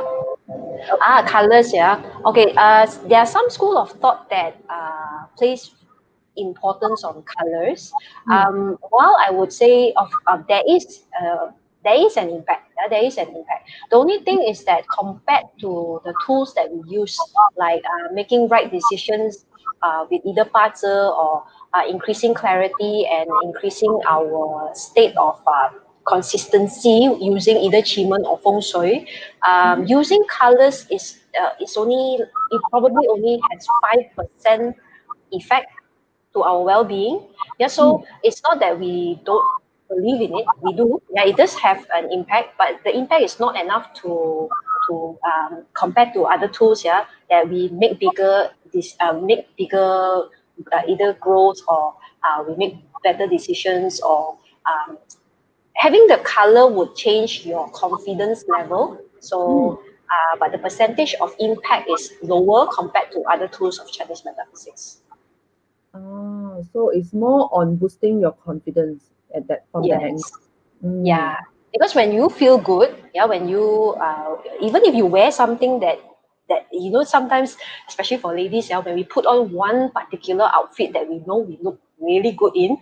Colors, yeah. Okay, there are some school of thought that place importance on colors. Mm, While I would say there is an impact. Yeah, there is an impact. The only thing is that compared to the tools that we use, like making right decisions with either 八字 or increasing clarity and increasing our state of consistency using either Qigong or Feng Shui, using colors is only it probably only has 5% effect to our well-being. Yeah, mm, so it's not that we don't believe in it. We do. Yeah, it does have an impact, but the impact is not enough to compare to other tools. Yeah, that we make bigger either growth or we make better decisions or having the color would change your confidence level. mm. So, but the percentage of impact is lower compared to other tools of Chinese metaphysics. So it's more on boosting your confidence at that from that angle. Yes. Yeah, Mm. because when you feel good, yeah, when you even if you wear something that sometimes, especially for ladies, yeah, when we put on one particular outfit that we know we look really good in,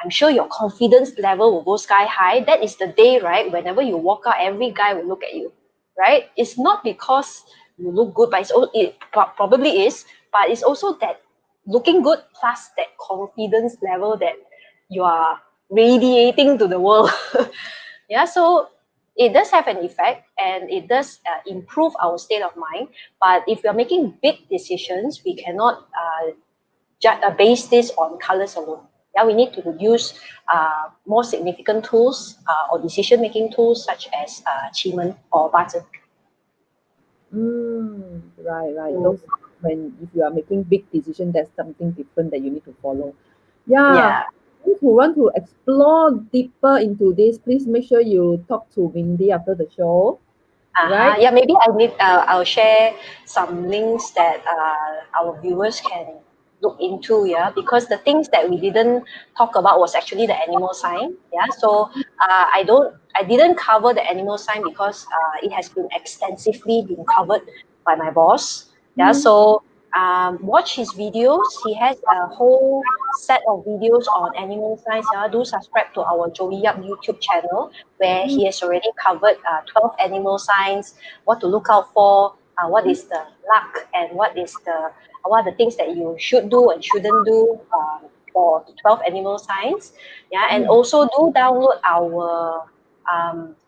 I'm sure your confidence level will go sky high. That is the day, right? Whenever you walk out, every guy will look at you, right? It's not because you look good, but probably is, but it's also that looking good plus that confidence level that you are radiating to the world. Yeah, so it does have an effect and it does improve our state of mind. But if we are making big decisions, we cannot base this on colors alone. Yeah, we need to use more significant tools or decision making tools such as Qigong or Bazi. Right, right. Mm, Those when if you are making big decision, that's something different that you need to follow. Yeah. yeah. Those who want to explore deeper into this, please make sure you talk to Mindy after the show, Uh-huh. right? Yeah, maybe I'll share some links that our viewers can look into, yeah, because the things that we didn't talk about was actually the animal sign, yeah. So I didn't cover the animal sign because it has been extensively been covered by my boss, yeah. Mm, So watch his videos. He has a whole set of videos on animal signs. Yeah, do subscribe to our Joey Yap YouTube channel where mm, he has already covered 12 animal signs, what to look out for, what is the luck, and what are the things that you should do and shouldn't do for the 12 animal signs. Yeah, and mm, also do download our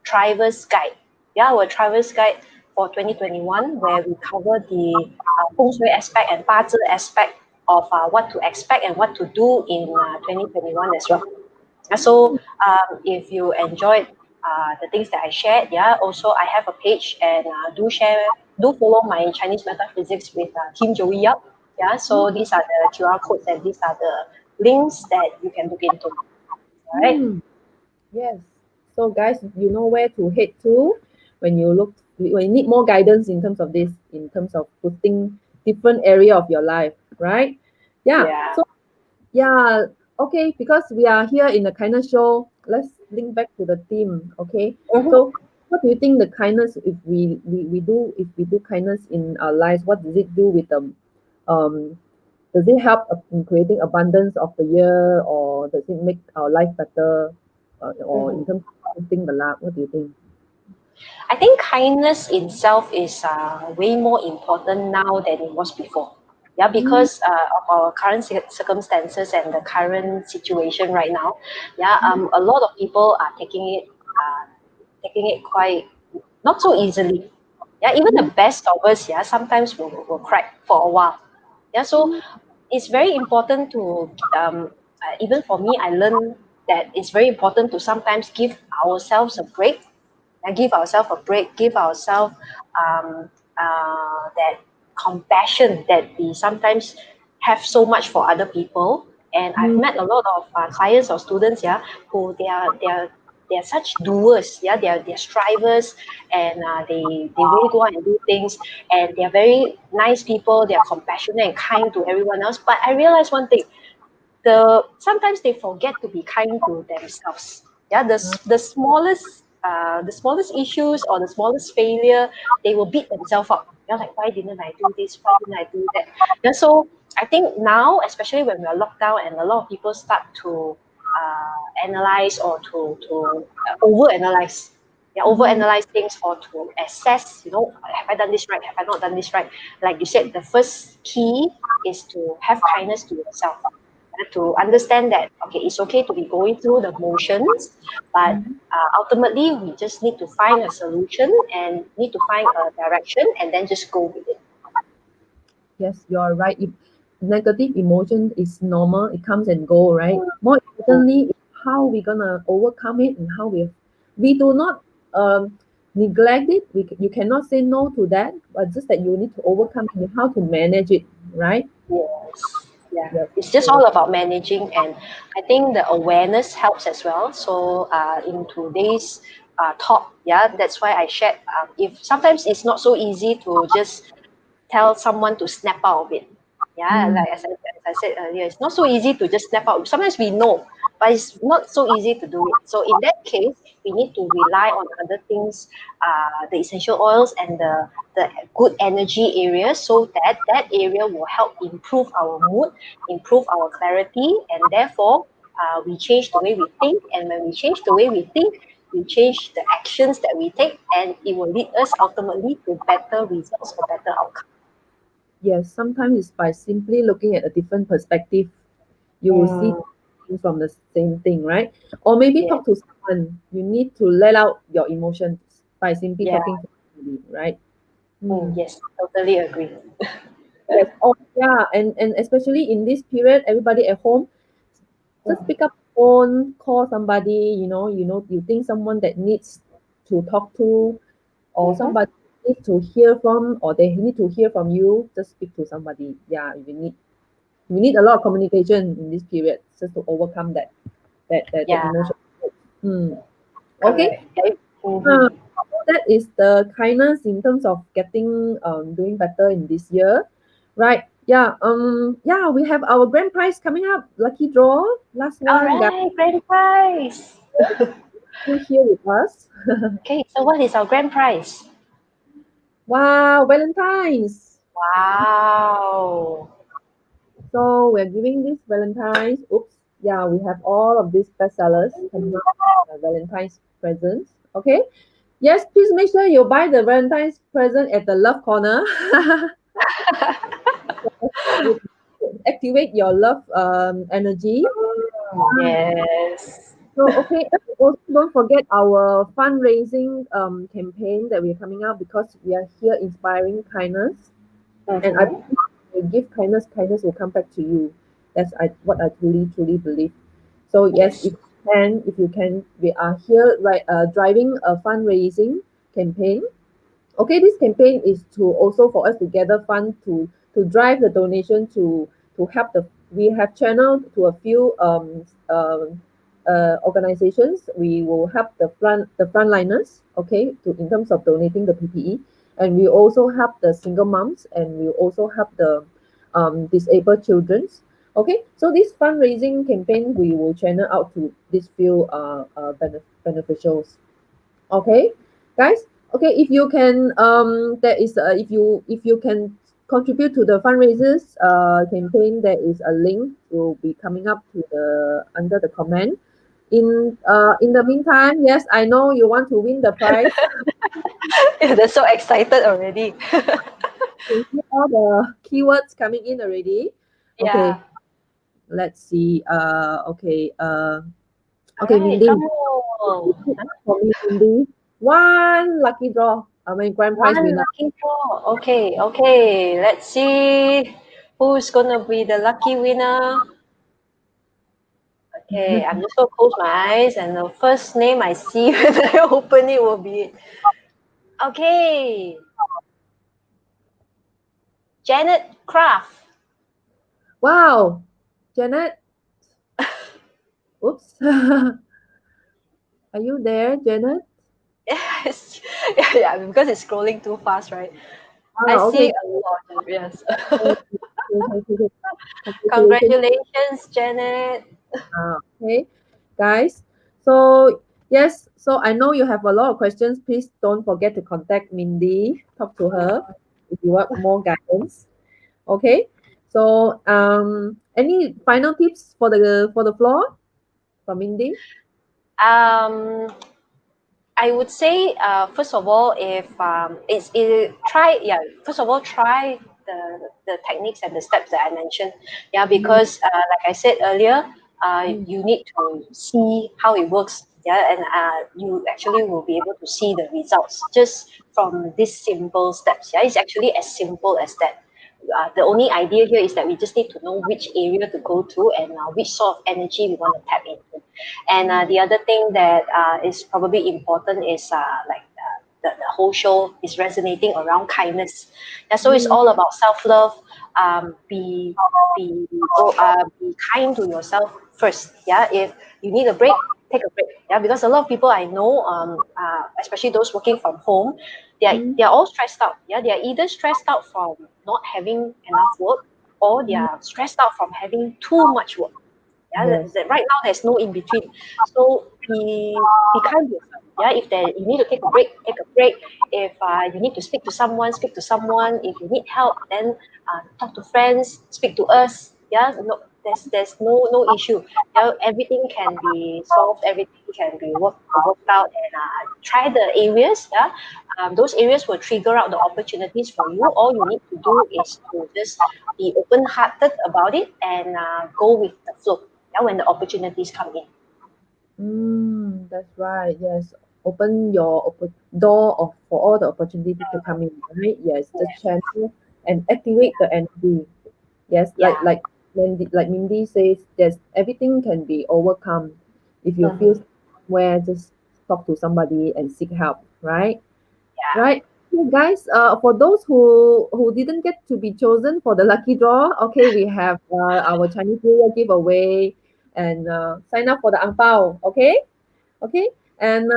Traverse Guide. Yeah, our Traverse Guide for 2021, where we cover the feng shui aspect and 八字 aspect of what to expect and what to do in 2021 as well. So mm, if you enjoyed the things that I shared, yeah, also I have a page and do follow my Chinese metaphysics with Team Joey Yap. Yeah, so these are the QR codes and these are the links that you can look into. All right. mm. Yes. So guys, you know where to head to when you need more guidance in terms of this, in terms of putting different area of your life, right? Yeah. Yeah. So yeah, okay, because we are here in the kindness show, let's link back to the theme, okay? Mhm. So what do you think the kindness if we do kindness in our lives, what does it do with them? Does it help in creating abundance of the year, or does it make our life better, or in Mhm. terms of boosting the luck? What do you think? I think kindness itself is way more important now than it was before. Yeah, Mm, because of our current circumstances and the current situation right now. Yeah, a lot of people are taking it quite not so easily. Yeah, even the mm, best of us, yeah, sometimes will crack for a while. Yeah, so mm, it's very important to even for me, I learned that it's very important to sometimes give ourselves a break and give ourselves a break, give ourselves that compassion that we sometimes have so much for other people. And I've mm, met a lot of clients or students, yeah, who they are such doers, yeah, they're strivers, and they really go out and do things, and they're very nice people. They're compassionate and kind to everyone else. But I realized one thing: sometimes they forget to be kind to themselves. Yeah, the smallest the smallest issues or the smallest failure, they will beat themselves up. They're like, why didn't I do this? Why didn't I do that? Yeah, so I think now, especially when we're locked down and a lot of people start to analyze or to overanalyze. Yeah, Mhm. overanalyze things or to assess, have I done this right? Have I not done this right? Like you said, the first key is to have kindness to yourself, to understand that, okay, it's okay to be going through the motions, but ultimately we just need to find a solution and need to find a direction and then just go with it. Yes, you're right. If negative emotion is normal, it comes and go, right? More Mm, importantly, is how we gonna overcome it and how we do not neglect it. You cannot say no to that, but just that you need to overcome it and how to manage it, right? yes. Yeah. Yes. It's just So all about managing, and I think the awareness helps as well. So in today's talk, yeah, that's why I shared. If sometimes it's not so easy to just tell someone to snap out of it. Yeah, mm, like as I said earlier, it's not so easy to just snap out. Sometimes we know, but it's not so easy to do it. So in that case, we need to rely on other things, the essential oils and the good energy areas, so that that area will help improve our mood, improve our clarity, and therefore we change the way we think. And when we change the way we think, we change the actions that we take, and it will lead us ultimately to better results or better outcomes. yes, sometimes it's by simply looking at a different perspective, you will see Mm, things from the same thing, right? Or maybe yeah, talk to someone. You need to let out your emotions by simply yeah, talking to somebody, right? Hmm. yes, totally agree. Yes. Oh, yeah. And especially in this period, everybody at home, just Mm, pick up the phone, call somebody. You think someone that needs to talk to, or mhm. somebody needs to hear from, or they need to hear from you. Just speak to somebody. Yeah, we need a lot of communication in this period just to overcome that Yeah, emotion. Hmm. Okay. correct. Yeah, Uh, mhm, so that is the kindness in terms of getting doing better in this year, right? Yeah. Yeah, we have our grand prize coming up. Lucky draw. Last all one, guys. right, grand prize. Still here with us. Okay, so what is our grand prize? Wow, Valentine's. Wow. So we're giving this Valentine's. Oops. Yeah, we have all of these bestsellers coming up. Valentine's presents. Okay. Yes, please make sure you buy the Valentine's present at the love corner. It activate your love energy. Yes. So okay, also don't forget our fundraising campaign that we're coming out because we are here inspiring kindness, and I Mm-hmm. believe when you give kindness, kindness will come back to you. That's what I truly believe. So yes, Yes. if you can, we are here right driving a fundraising campaign. Okay, this campaign is to also for us to gather fund to drive the donation to help the we have channeled to a few organizations. We will help the frontliners, okay, to in terms of donating the PPE, and we also help the single moms, and we also help the disabled childrens. Okay, so this fundraising campaign we will channel out to these few beneficials. Okay, guys. Okay, if you can, there is if you can contribute to the fundraisers campaign, there is a link will be coming up to the under the comment. In the meantime, yes, I know you want to win the prize. Yeah, they're so excited already. You see all the keywords coming in already. Yeah. Okay, let's see. All Okay, right, drum Mindy. roll. For me, Mindy. One lucky draw. I mean, grand prize One winner. lucky draw. Okay, okay. Let's see who's gonna be the lucky winner. Okay, I'm just gonna close my eyes, and the first name I see when I open it will be okay. Janet Craft. Wow, Janet. Oops. Are you there, Janet? Yes, yeah, yeah, because it's scrolling too fast, right? I Ah, see okay. a lot. Yes. Okay. Congratulations. Congratulations, Janet. Okay, guys. So Yes, so I know you have a lot of questions. Please don't forget to contact Mindy. Talk to her if you want more guidance. Okay. So any final tips for the floor from Mindy? Um, I would say, first of all, if try, yeah, first of all, try the techniques and the steps that I mentioned. Yeah, Mm, because like I said earlier, mm, you need to see how it works. Yeah, and you actually will be able to see the results just from these simple steps. Yeah, it's actually as simple as that. The only idea here is that we just need to know which area to go to and which sort of energy we want to tap into. And the other thing that is probably important is the whole show is resonating around kindness. Yeah, so it's mm, all about self love. Be kind to yourself first. Yeah, if you need a break, take a break. Yeah, because a lot of people I know, especially those working from home, mm, they're all stressed out. Yeah, they're either stressed out from not having enough work, or mm. they're stressed out from having too much work. Yeah, Yes. right now there's no in between. So be kind to yourself. Yeah, if there you need to take a break, take a break. If you need to speak to someone, speak to someone. If you need help, then talk to friends, speak to us. Yeah, no, there's no issue. Yeah, everything can be solved. Everything can be worked out. And try the areas. Yeah, those areas will trigger out the opportunities for you. All you need to do is to just be open-hearted about it and go with the flow. Yeah, when the opportunities come in. That's right. Yes. Open your door of for all the opportunity to come in, right? Yes, the channel and activate the energy. Yes, Yeah. like Mindy says, there's everything can be overcome. If you feel Mm-hmm. somewhere, just talk to somebody and seek help, right? Yeah. Right. Okay, guys, for those who didn't get to be chosen for the lucky draw, okay, we have our Chinese New Year giveaway and sign up for the ang pao, okay? Okay, and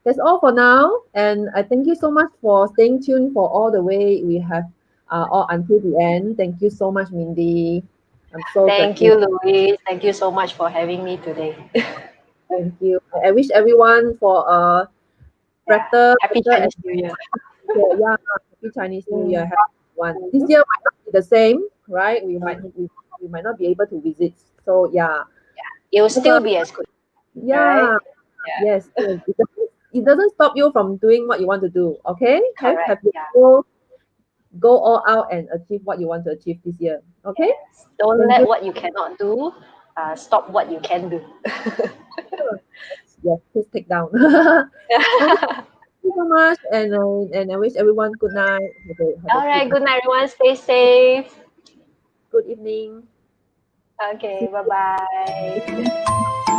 that's all for now. And I thank you so much for staying tuned for all the way we have all until the end. Thank you so much, Mindy. I'm so Thank grateful. you, Louise. Thank you so much for having me today. Thank you. I wish everyone for a Yeah. Happy better and Chinese New Year. yeah, happy Chinese New Year. Mm. Happy one. This Mhm. year might not be the same, right? Mhm. We might not be able to visit. So yeah, It will have a still be as good, right? yeah. Yeah. Yes, yes. It doesn't stop you from doing what you want to do. Okay, Correct. have your Yeah. goal, go all out and achieve what you want to achieve this year. Okay, Yes. Don't thank let you. what you cannot do stop what you can do. Yes, please take down. Okay, thank you so much, and I wish everyone good night. Have a All good right. night, Good night, everyone. Stay safe. good evening. See Okay. Bye bye. you.